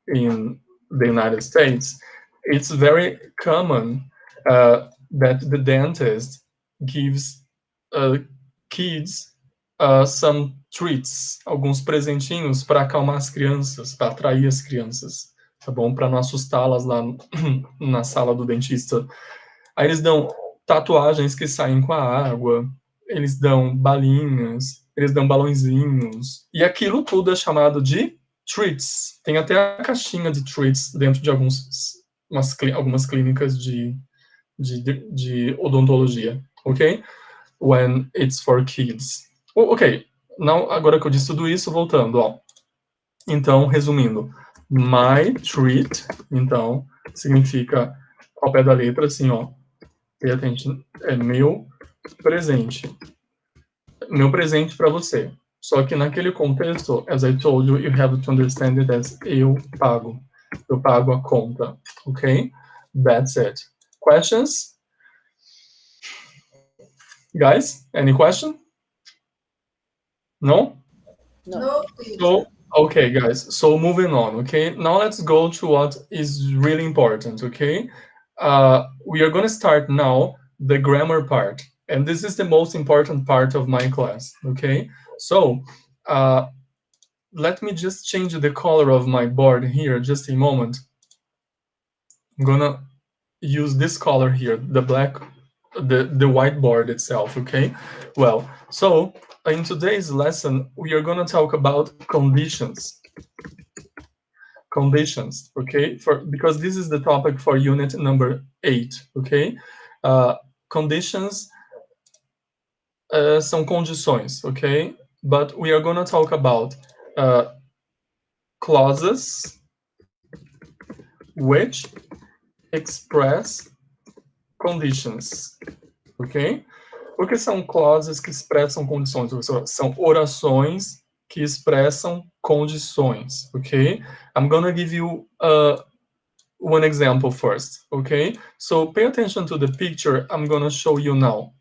in the United States, it's very common that the dentist gives kids some treats, alguns presentinhos para acalmar as crianças, para atrair as crianças, tá bom? Para não assustá-las lá na sala do dentista. Aí eles dão tatuagens que saem com a água, eles dão balinhas, eles dão balõezinhos, e aquilo tudo é chamado de treats. Tem até a caixinha de treats dentro de algumas clínicas de odontologia, ok? When it's for kids. Ok, agora que eu disse tudo isso, voltando, ó. Então, resumindo, My treat, então, significa, ao pé da letra, assim, ó, pay attention, é meu presente. Meu presente para você. Só que naquele contexto, as I told you, you have to understand it as eu pago. Eu pago a conta, ok? That's it. Questions? Guys, any question? No? No. So, okay, guys, so moving on, okay? Now let's go to what is really important, okay? We are going to start now the grammar part. And this is the most important part of my class, okay? So, let me just change the color of my board here, just a moment. I'm gonna use this color here, the black, the whiteboard itself, okay? Well, so in today's lesson, we are gonna talk about conditions. Conditions, okay? Because this is the topic for unit number 8, okay? Conditions são condições, okay? But we are gonna talk about clauses which express conditions, ok? O que são clauses que expressam condições? São orações que expressam condições, ok? I'm gonna give you one example first, okay? So pay attention to the picture I'm gonna show you now.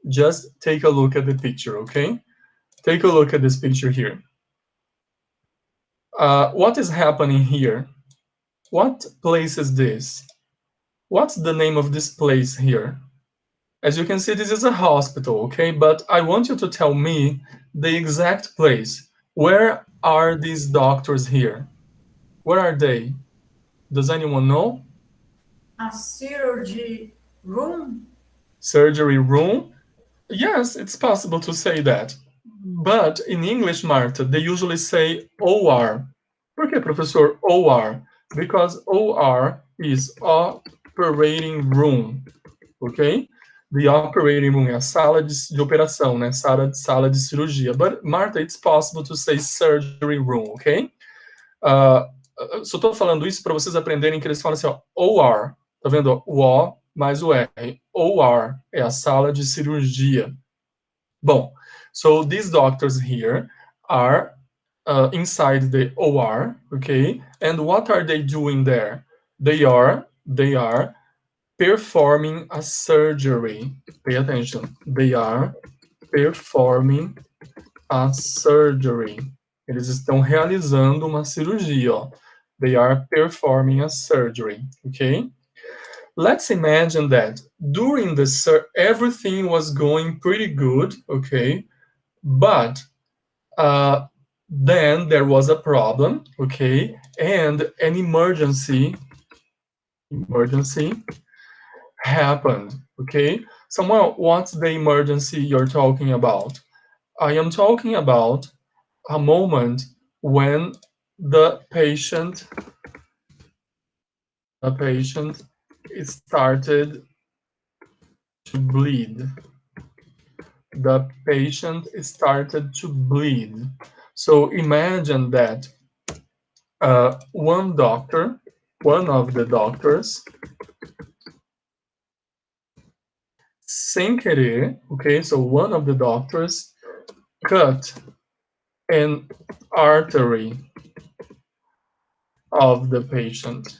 Just take a look at the picture, okay? Take a look at this picture here. What is happening here? What place is this? What's the name of this place here? As you can see, this is a hospital, okay? But I want you to tell me the exact place. Where are these doctors here? Where are they? Does anyone know? A surgery room? Surgery room? Yes, it's possible to say that. But in English, Marta, they usually say OR. Por que, professor, OR? Because OR is operating room, ok? The operating room é a sala de operação, né? Sala de cirurgia. But, Marta, it's possible to say surgery room, ok? Só estou falando isso para vocês aprenderem que eles falam assim, ó, OR. Tá vendo? O O mais o R. OR é a sala de cirurgia. Bom, so these doctors here are inside the OR, okay? And what are they doing there? They are performing a surgery. Pay attention. They are performing a surgery. Eles estão realizando uma cirurgia, ó. They are performing a surgery, okay? Let's imagine that during the everything was going pretty good, okay? But then there was a problem, okay? And an emergency happened, okay? Samuel, what's the emergency you're talking about? I am talking about a moment when the patient started to bleed. The patient started to bleed. So imagine that one of the doctors, sem querer, okay, so one of the doctors cut an artery of the patient.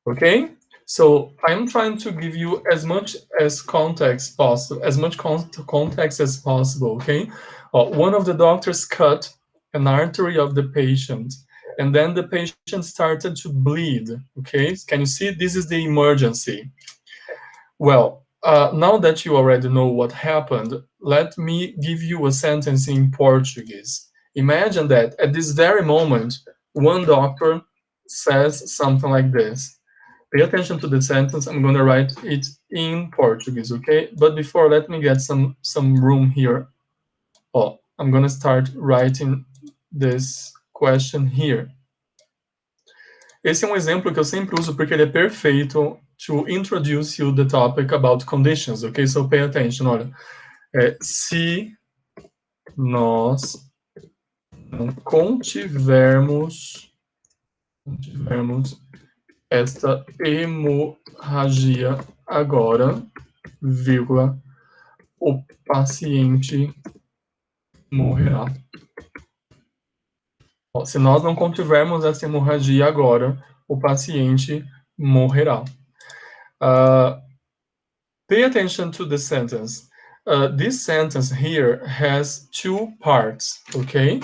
Okay, so I'm trying to give you as much context as possible. Okay, one of the doctors cut an artery of the patient, and then the patient started to bleed. Okay, can you see? This is the emergency. Well, now that you already know what happened, let me give you a sentence in Portuguese. Imagine that at this very moment, one doctor says something like this. Pay attention to the sentence. I'm going to write it in Portuguese, okay? But before, let me get some room here. Oh, I'm going to start writing this question here. Esse é um exemplo que eu sempre uso porque ele é perfeito to introduce you the topic about conditions, okay? So pay attention, olha. Se nós não contivermos esta hemorragia agora, vírgula, o paciente morrerá. Se nós não contivermos essa hemorragia agora, o paciente morrerá. Pay attention to the sentence. This sentence here has two parts, okay?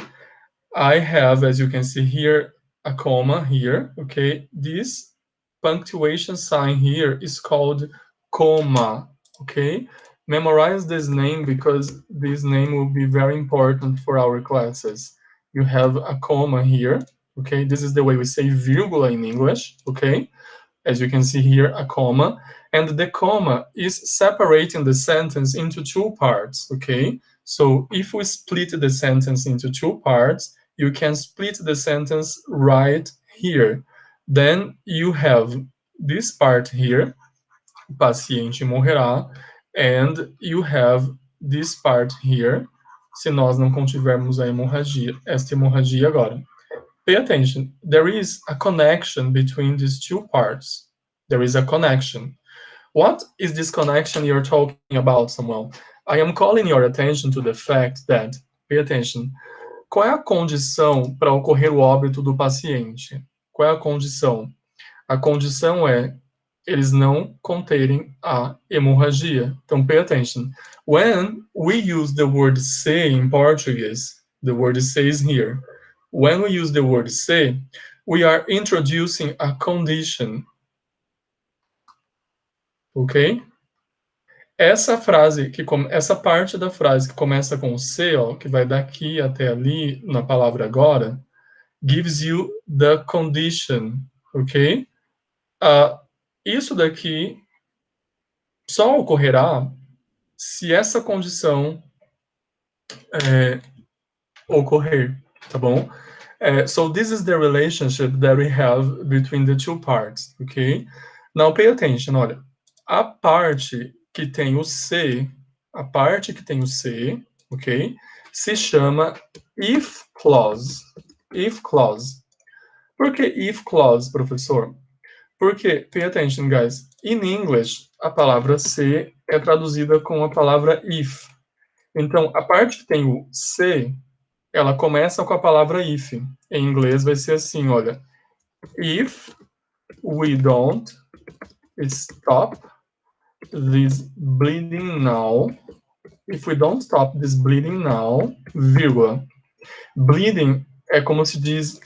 I have, as you can see here, a comma here, okay? This punctuation sign here is called comma, okay? Memorize this name because this name will be very important for our classes. You have a comma here, okay? This is the way we say virgula in English, okay? As you can see here, a comma, and the comma is separating the sentence into two parts, okay? So if we split the sentence into two parts, you can split the sentence right here. Then you have this part here, paciente morrerá, and you have this part here, se nós não contivermos a hemorragia, esta hemorragia agora. Pay attention, there is a connection between these two parts. There is a connection. What is this connection you're talking about, Samuel? I am calling your attention to the fact that, pay attention, qual é a condição para ocorrer o óbito do paciente? Qual é a condição? A condição é eles não conterem a hemorragia. Então, pay attention. When we use the word se in Portuguese, the word se is here. When we use the word se, we are introducing a condition. Ok? Essa frase, essa parte da frase que começa com se, ó, que vai daqui até ali, na palavra agora, gives you the condition, ok? Isso daqui só ocorrerá se essa condição ocorrer, tá bom? So this is the relationship that we have between the two parts, ok? Now pay attention, olha. A parte que tem o se, ok? Se chama if clause. If clause. Por que if clause, professor? Porque, pay attention, guys. In English, a palavra se é traduzida com a palavra if. Então, a parte que tem o se, ela começa com a palavra if. Em inglês vai ser assim, olha. If we don't stop this bleeding now, if we don't stop this bleeding now, vírgula. Bleeding é como se diz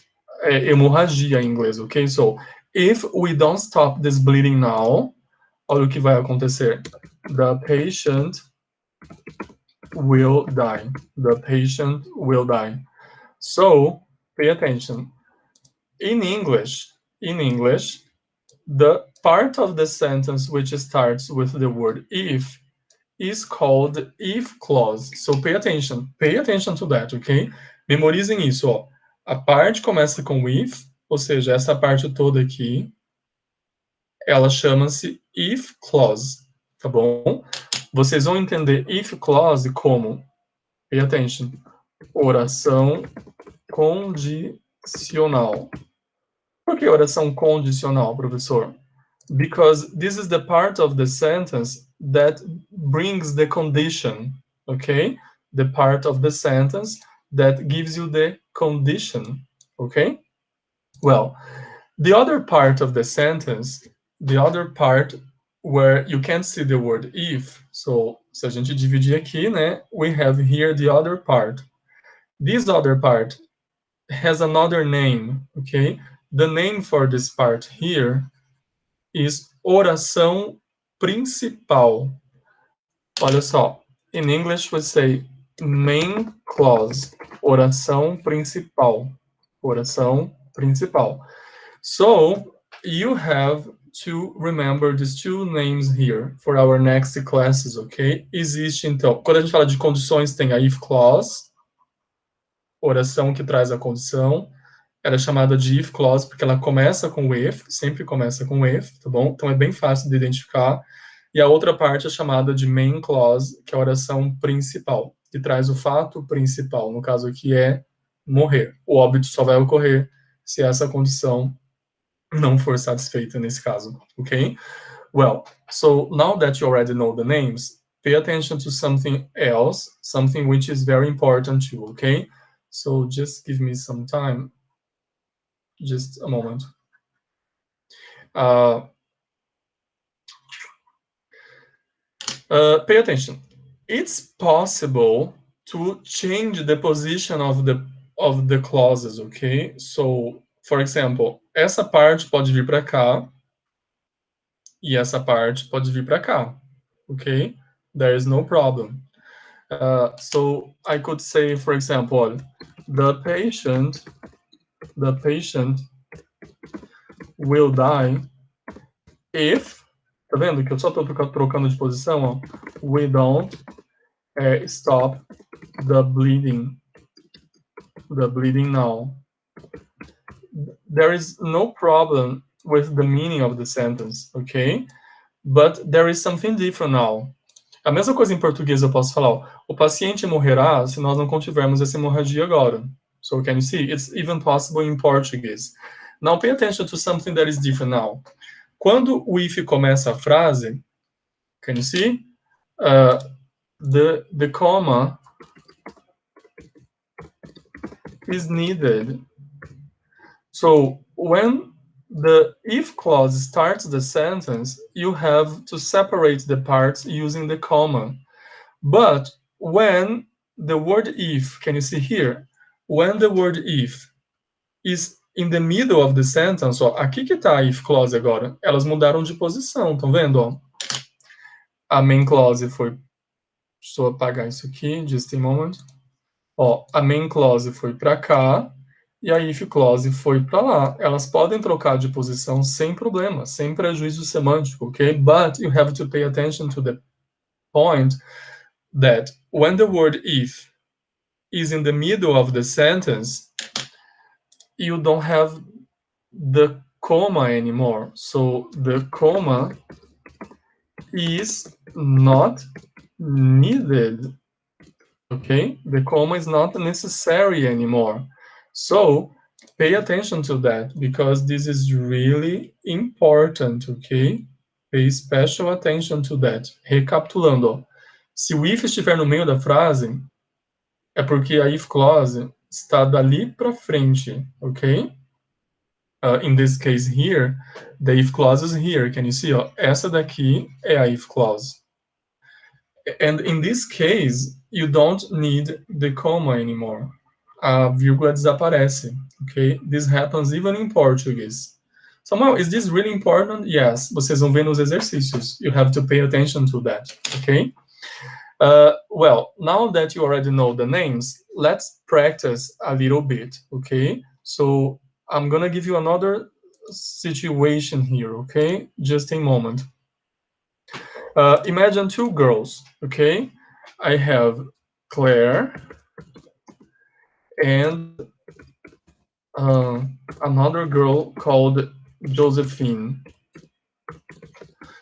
hemorragia em inglês, ok? So, if we don't stop this bleeding now, olha o que vai acontecer. The patient will die. The patient will die. So, pay attention. In English, the part of the sentence which starts with the word if is called if clause. So pay attention to that, ok? Memorizem isso, ó. A parte começa com if, ou seja, essa parte toda aqui, ela chama-se if clause, tá bom? Vocês vão entender if clause como, pay attention, oração condicional. Por que oração condicional, professor? Because this is the part of the sentence that brings the condition, okay? The part of the sentence that gives you the condition, okay? Well, the other part of the sentence, the other part where you can't see the word if, so se a gente dividir aqui, né, we have here the other part. This other part has another name, okay? The name for this part here is oração principal. Olha só, in English we say main clause, oração principal. Oração principal. So, you have to remember these two names here for our next classes, ok? Existe, então, quando a gente fala de condições, tem a if clause, oração que traz a condição. Ela é chamada de if clause porque ela começa com if, sempre começa com if, tá bom? Então é bem fácil de identificar. E a outra parte é chamada de main clause, que é a oração principal. que traz o fato principal, no caso aqui é morrer. O óbito só vai ocorrer se essa condição não for satisfeita nesse caso, ok? Well, so now that you already know the names, pay attention to something else, something which is very important too, okay? So just give me some time, just a moment. Pay attention. It's possible to change the position of the clauses, okay? So, for example, essa parte pode vir para cá e essa parte pode vir para cá, okay? There is no problem. So I could say, for example, the patient will die if, tá vendo que eu só tô trocando de posição, ó, we don't stop the bleeding now. There is no problem with the meaning of the sentence, okay? But there is something different now. A mesma coisa em português eu posso falar, ó, o paciente morrerá se nós não contivermos essa hemorragia agora. So can you see? It's even possible in Portuguese. Now pay attention to something that is different now. Quando o if começa a frase, can you see? The comma is needed. So when the if clause starts the sentence, you have to separate the parts using the comma. But when the word if, can you see here? When the word if is in the middle of the sentence, ó, aqui que tá a if clause agora, elas mudaram de posição, estão vendo? Ó? A main clause foi, deixa eu apagar isso aqui, just a moment. Ó, a main clause foi para cá e a if clause foi para lá. Elas podem trocar de posição sem problema, sem prejuízo semântico, ok? But you have to pay attention to the point that when the word if is in the middle of the sentence, you don't have the comma anymore. So the comma is not needed, okay? The comma is not necessary anymore. So pay attention to that because this is really important, okay? Pay special attention to that. Recapitulando, ó. Se o if estiver no meio da frase, é porque a if clause está dali para frente, ok? In this case here, the if clause is here. Can you see? Ó, essa daqui é a if clause. And in this case, you don't need the comma anymore. A vírgula desaparece, ok? This happens even in Portuguese. Samuel, is this really important? Yes, vocês vão ver nos exercícios. You have to pay attention to that, okay? Well, now that you already know the names, let's practice a little bit, okay? So I'm gonna give you another situation here, okay? Just a moment. Imagine two girls, okay? I have Claire and another girl called Josephine.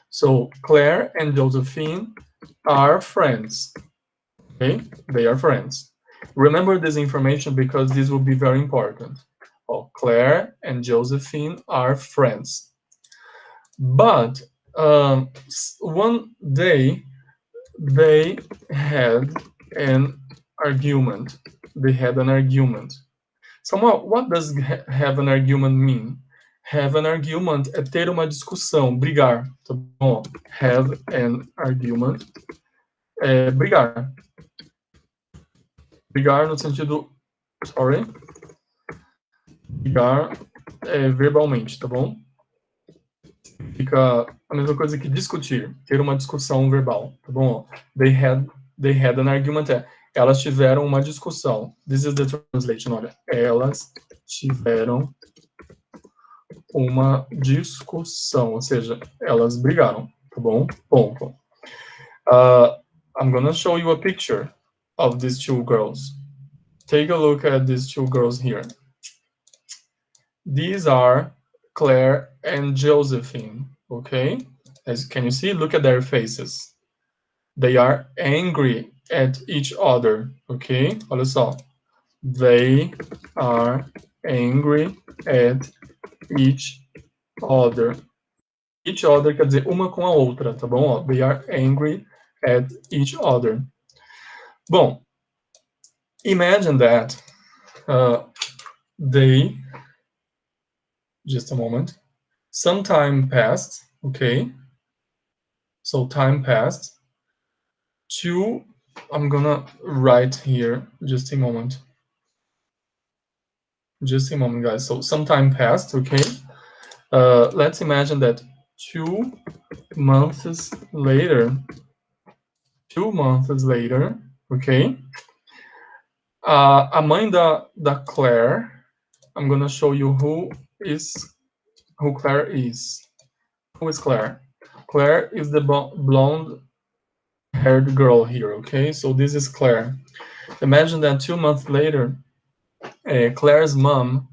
So Claire and Josephine are friends, okay? They are friends. Remember this information because this will be very important. Oh, Claire and Josephine are friends. But one day they had an argument. Samuel, what does have an argument mean? Have an argument é ter uma discussão, brigar, tá bom? Have an argument é brigar. Brigar no sentido, brigar verbalmente, tá bom? Fica a mesma coisa que discutir, ter uma discussão verbal, tá bom? They had an argument, elas tiveram uma discussão. This is the translation, olha. Elas tiveram uma discussão, ou seja, elas brigaram, tá bom? Ponto. I'm gonna show you a picture of these two girls. Take a look at these two girls here. These are Claire and Josephine, okay? As can you see, look at their faces. They are angry at each other, ok? Olha só. They are angry at each other. Each other quer dizer uma com a outra, tá bom? Ó, they are angry at each other. Bom, imagine that they, just a moment, some time passed, okay? So time passed. I'm gonna write here, just a moment. Just a moment, guys. So some time passed, okay? Let's imagine that 2 months later, 2 months later, ok? A mãe da Claire, I'm gonna show you who Claire is. Who is Claire? Claire is the blonde-haired girl here, okay? So this is Claire. Imagine that 2 months later, Claire's mom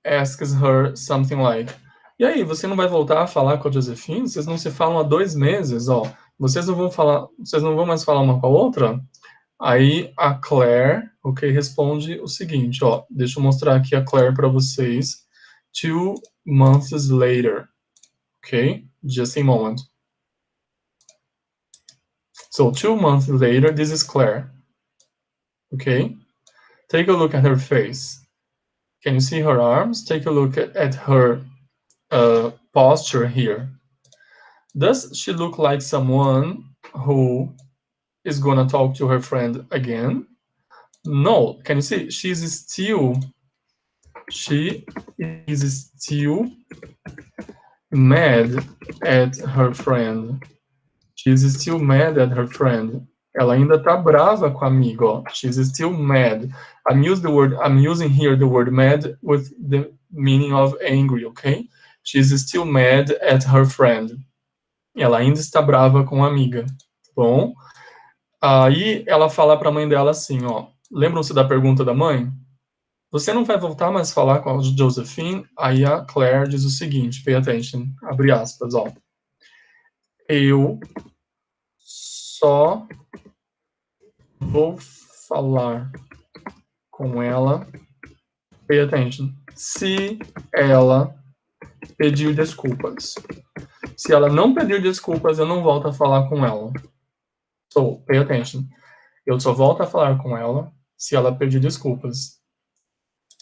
asks her something like, e aí, você não vai voltar a falar com a Josephine? Vocês não se falam há 2 meses, ó. Vocês não vão mais falar uma com a outra? Aí a Claire, ok, responde o seguinte, ó. Deixa eu mostrar aqui a Claire para vocês. 2 months later, ok? Just a moment. So 2 months later, this is Claire, okay? Take a look at her face. Can you see her arms? Take a look at her posture here. Does she look like someone who is gonna talk to her friend again? No. Can you see? She is still mad at her friend. She is still mad at her friend. Ela ainda tá brava com a amiga, ó. She's still mad. I'm using here the word mad with the meaning of angry, okay? She's still mad at her friend. Ela ainda está brava com a amiga, bom? Aí ela fala para a mãe dela assim, ó. Lembram-se da pergunta da mãe? Você não vai voltar mais a falar com a Josephine? Aí a Claire diz o seguinte, pay attention, abre aspas, ó. Eu só vou falar com ela, pay attention, se ela pedir desculpas. Se ela não pedir desculpas, eu não volto a falar com ela. So, pay attention. Eu só volto a falar com ela se ela pedir desculpas.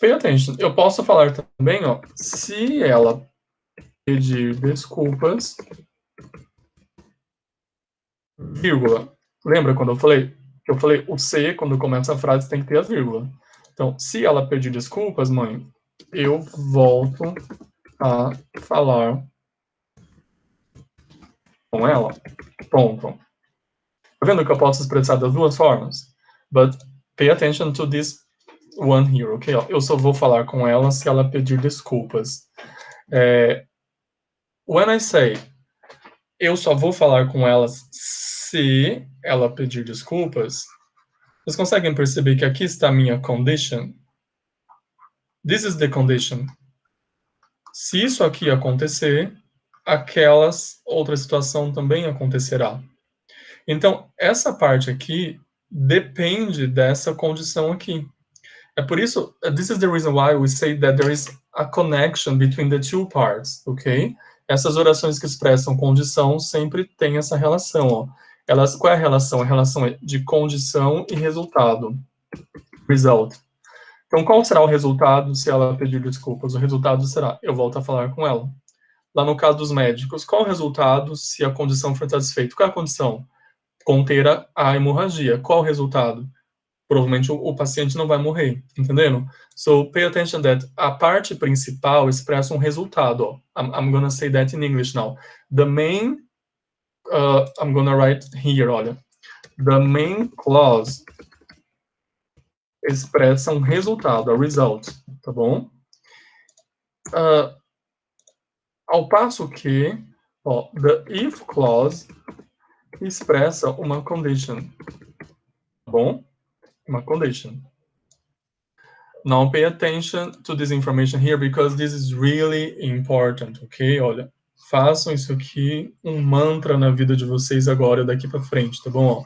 Pay attention. Eu posso falar também, ó, se ela pedir desculpas, vírgula. Lembra quando eu falei? Que eu falei o se, quando começa a frase, tem que ter a vírgula. Então, se ela pedir desculpas, mãe, eu volto a falar com ela. Ponto. Tá vendo que eu posso expressar das duas formas? But pay attention to this one here, ok? Eu só vou falar com ela se ela pedir desculpas. When I say eu só vou falar com ela se ela pedir desculpas, vocês conseguem perceber que aqui está a minha condition? This is the condition. Se isso aqui acontecer, aquelas outra situação também acontecerá. Então, essa parte aqui depende dessa condição aqui. É por isso, this is the reason why we say that there is a connection between the two parts, ok? Essas orações que expressam condição sempre têm essa relação, ó. Qual é a relação? A relação é de condição e resultado. Result. Então, qual será o resultado se ela pedir desculpas? O resultado será, eu volto a falar com ela. Lá no caso dos médicos, qual o resultado se a condição for satisfeita? Qual é a condição? Conter a hemorragia. Qual o resultado? Provavelmente o paciente não vai morrer, entendendo? So, pay attention that a parte principal expressa um resultado, ó. I'm gonna say that in English now. The main, I'm gonna write here, olha. The main clause expressa um resultado, a result, tá bom? Ao passo que, ó, the if clause expressa uma condition, tá bom? Uma condition. Now pay attention to this information here because this is really important, ok? Olha, façam isso aqui um mantra na vida de vocês agora, daqui para frente, tá bom? Ó,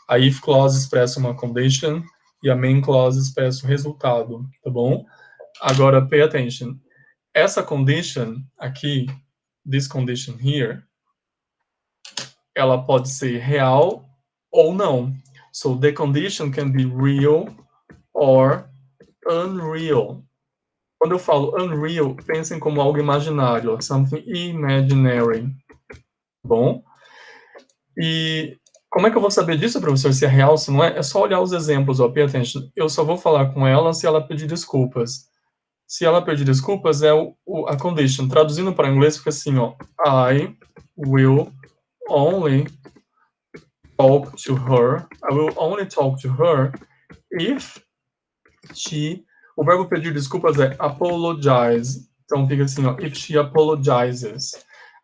a if clause expressa uma condition e a main clause expressa o resultado, tá bom? Agora, pay attention. Essa condition aqui, this condition here, ela pode ser real ou não. So, the condition can be real or unreal. Quando eu falo unreal, pensem como algo imaginário, something imaginary, bom? E como é que eu vou saber disso, professor, se é real, se não é? É só olhar os exemplos, ó, pay attention. Eu só vou falar com ela se ela pedir desculpas. Se ela pedir desculpas, é a condition. Traduzindo para inglês, fica assim, ó, I will only talk to her, I will only talk to her if she... O verbo pedir desculpas é apologize. Então fica assim, ó, if she apologizes.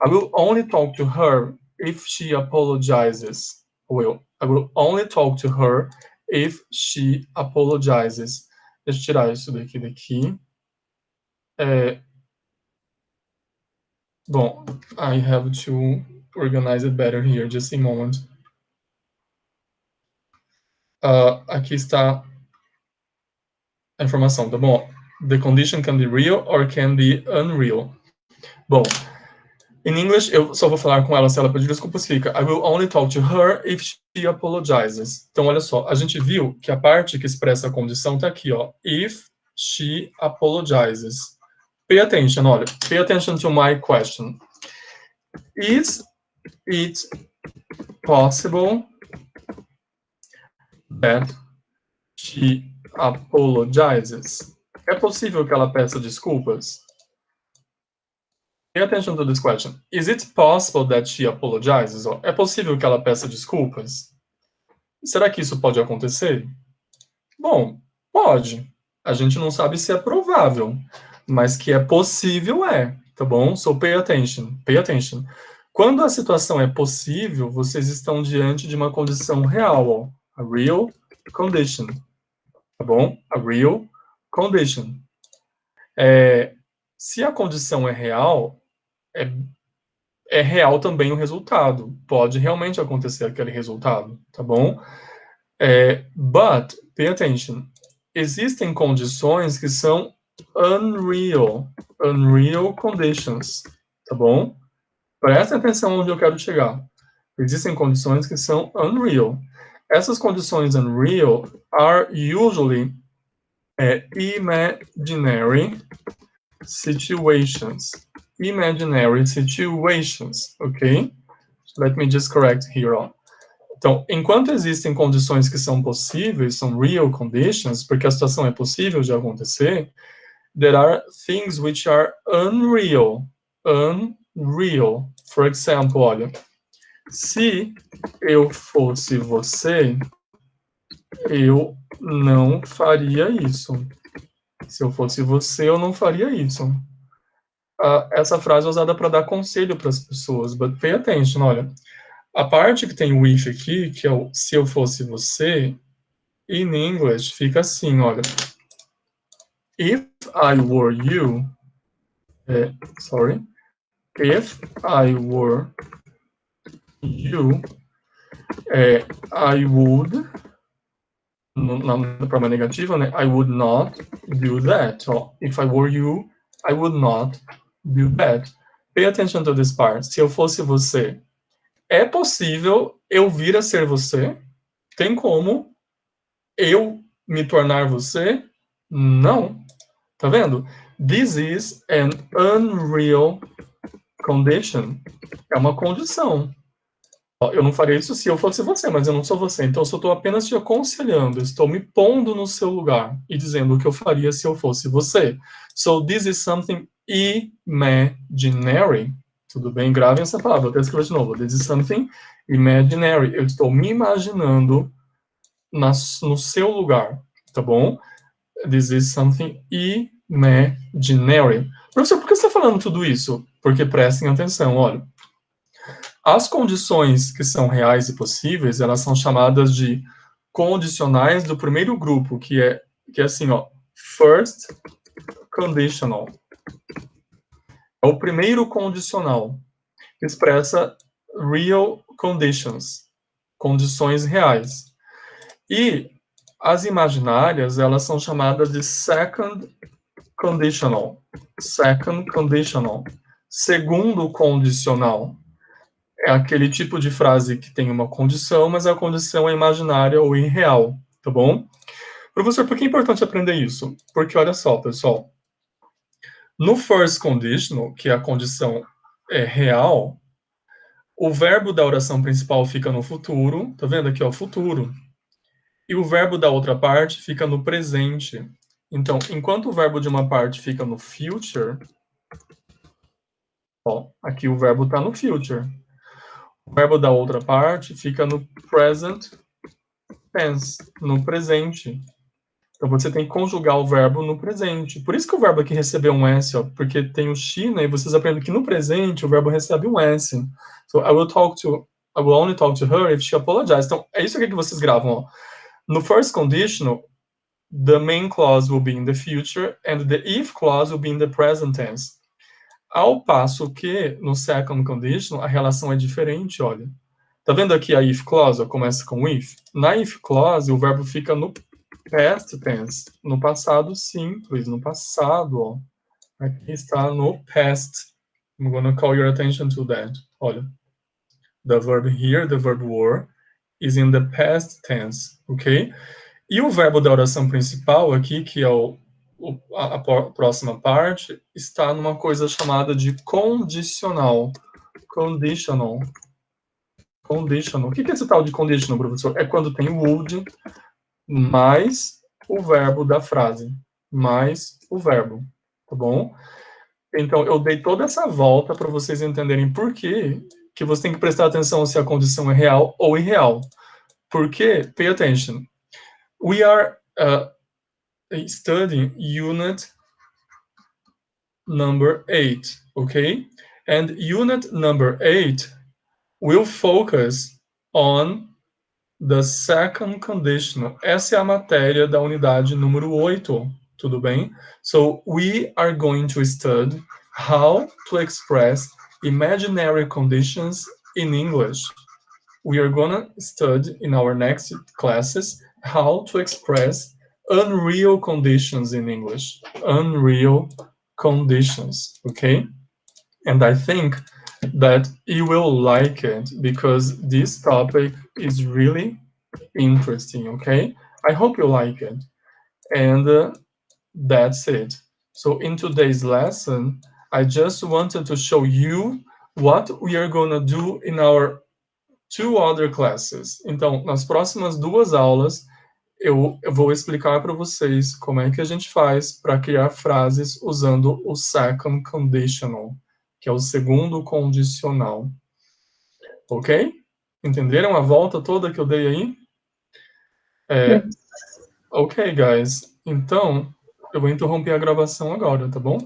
I will only talk to her if she apologizes. I will only talk to her if she apologizes. Deixa eu tirar isso daqui. Bom, I have to organize it better here, just a moment. Aqui está a informação, tá bom? The condition can be real or can be unreal. Bom, em English, eu só vou falar com ela se ela pedir desculpas, fica I will only talk to her if she apologizes. Então, olha só, a gente viu que a parte que expressa a condição tá aqui, ó. If she apologizes. Pay attention, olha. Pay attention to my question. Is it possible that she apologizes? É possível que ela peça desculpas? Pay attention to this question. Is it possible that she apologizes? É possível que ela peça desculpas? Será que isso pode acontecer? Bom, pode. A gente não sabe se é provável, mas que é possível tá bom? So pay attention, pay attention. Quando a situação é possível, vocês estão diante de uma condição real, ó. A real condition, tá bom? A real condition. Se a condição é real, é real também o resultado. Pode realmente acontecer aquele resultado, tá bom? But, pay attention, existem condições que são unreal conditions, tá bom? Presta atenção onde eu quero chegar. Existem condições que são unreal. Essas condições unreal are usually imaginary situations. Imaginary situations, ok? Let me just correct here. Ó. Então, enquanto existem condições que são possíveis, são real conditions, porque a situação é possível de acontecer, there are things which are unreal. Unreal. For example, olha, se eu fosse você, eu não faria isso. Se eu fosse você, eu não faria isso. Essa frase é usada para dar conselho para as pessoas, but pay attention, olha. A parte que tem o if aqui, que é o se eu fosse você, in English fica assim, olha. If I were you, if I were you, I would, na forma negativa, né? I would not do that. So, if I were you, I would not do that. Pay attention to this part. Se eu fosse você, é possível eu vir a ser você? Tem como eu me tornar você? Não. Tá vendo? This is an unreal condition. É uma condição. Eu não faria isso se eu fosse você, mas eu não sou você. Então, eu só estou apenas te aconselhando. Estou me pondo no seu lugar e dizendo o que eu faria se eu fosse você. So, this is something imaginary. Tudo bem? Gravem essa palavra. Vou até escrever de novo. This is something imaginary. Eu estou me imaginando no seu lugar. Tá bom? This is something imaginary. Professor, por que você está falando tudo isso? Porque prestem atenção, olha. As condições que são reais e possíveis, elas são chamadas de condicionais do primeiro grupo, que é assim, ó, first conditional. É o primeiro condicional. expressa real conditions, condições reais. E as imaginárias, elas são chamadas de second conditional. Second conditional. Segundo condicional. É aquele tipo de frase que tem uma condição, mas a condição é imaginária ou irreal, tá bom? Professor, por que é importante aprender isso? Porque, olha só, pessoal, no first conditional, que a condição é real, o verbo da oração principal fica no futuro, tá vendo aqui, ó, futuro. E o verbo da outra parte fica no presente. Então, enquanto o verbo de uma parte fica no future, ó, aqui o verbo está no future. O verbo da outra parte fica no present tense, no presente. Então você tem que conjugar o verbo no presente. Por isso que o verbo aqui recebeu um S, ó, porque tem o she, né, e vocês aprendem que no presente o verbo recebe um S. So I will only talk to her if she apologizes. Então é isso aqui que vocês gravam, ó. No first conditional, the main clause will be in the future and the if clause will be in the present tense. Ao passo que no second conditional a relação é diferente, olha. Tá vendo aqui a if clause, ó, começa com if? Na if clause o verbo fica no past tense, no passado simples, no passado, ó. Aqui está no past. I'm gonna call your attention to that. Olha. The verb here, the verb were, is in the past tense, ok? E o verbo da oração principal aqui, que é a próxima parte, está numa coisa chamada de condicional. Conditional. Conditional. O que é esse tal de conditional, professor? É quando tem would mais o verbo da frase. Mais o verbo. Tá bom? Então, eu dei toda essa volta para vocês entenderem por que você tem que prestar atenção se a condição é real ou irreal. Porque, pay attention. We are studying unit number 8, okay? And unit number 8 will focus on the second conditional. Essa é a matéria da unidade número 8, tudo bem? So we are going to study how to express imaginary conditions in English. We are gonna study in our next classes how to express unreal conditions in English. Unreal conditions, okay? And I think that you will like it because this topic is really interesting, okay? I hope you like it. And that's it. So in today's lesson, I just wanted to show you what we are gonna do in our two other classes. Então, nas próximas duas aulas, eu vou explicar para vocês como é que a gente faz para criar frases usando o second conditional, que é o segundo condicional. Ok? Entenderam a volta toda que eu dei aí? Ok, guys. Então, eu vou interromper a gravação agora, tá bom?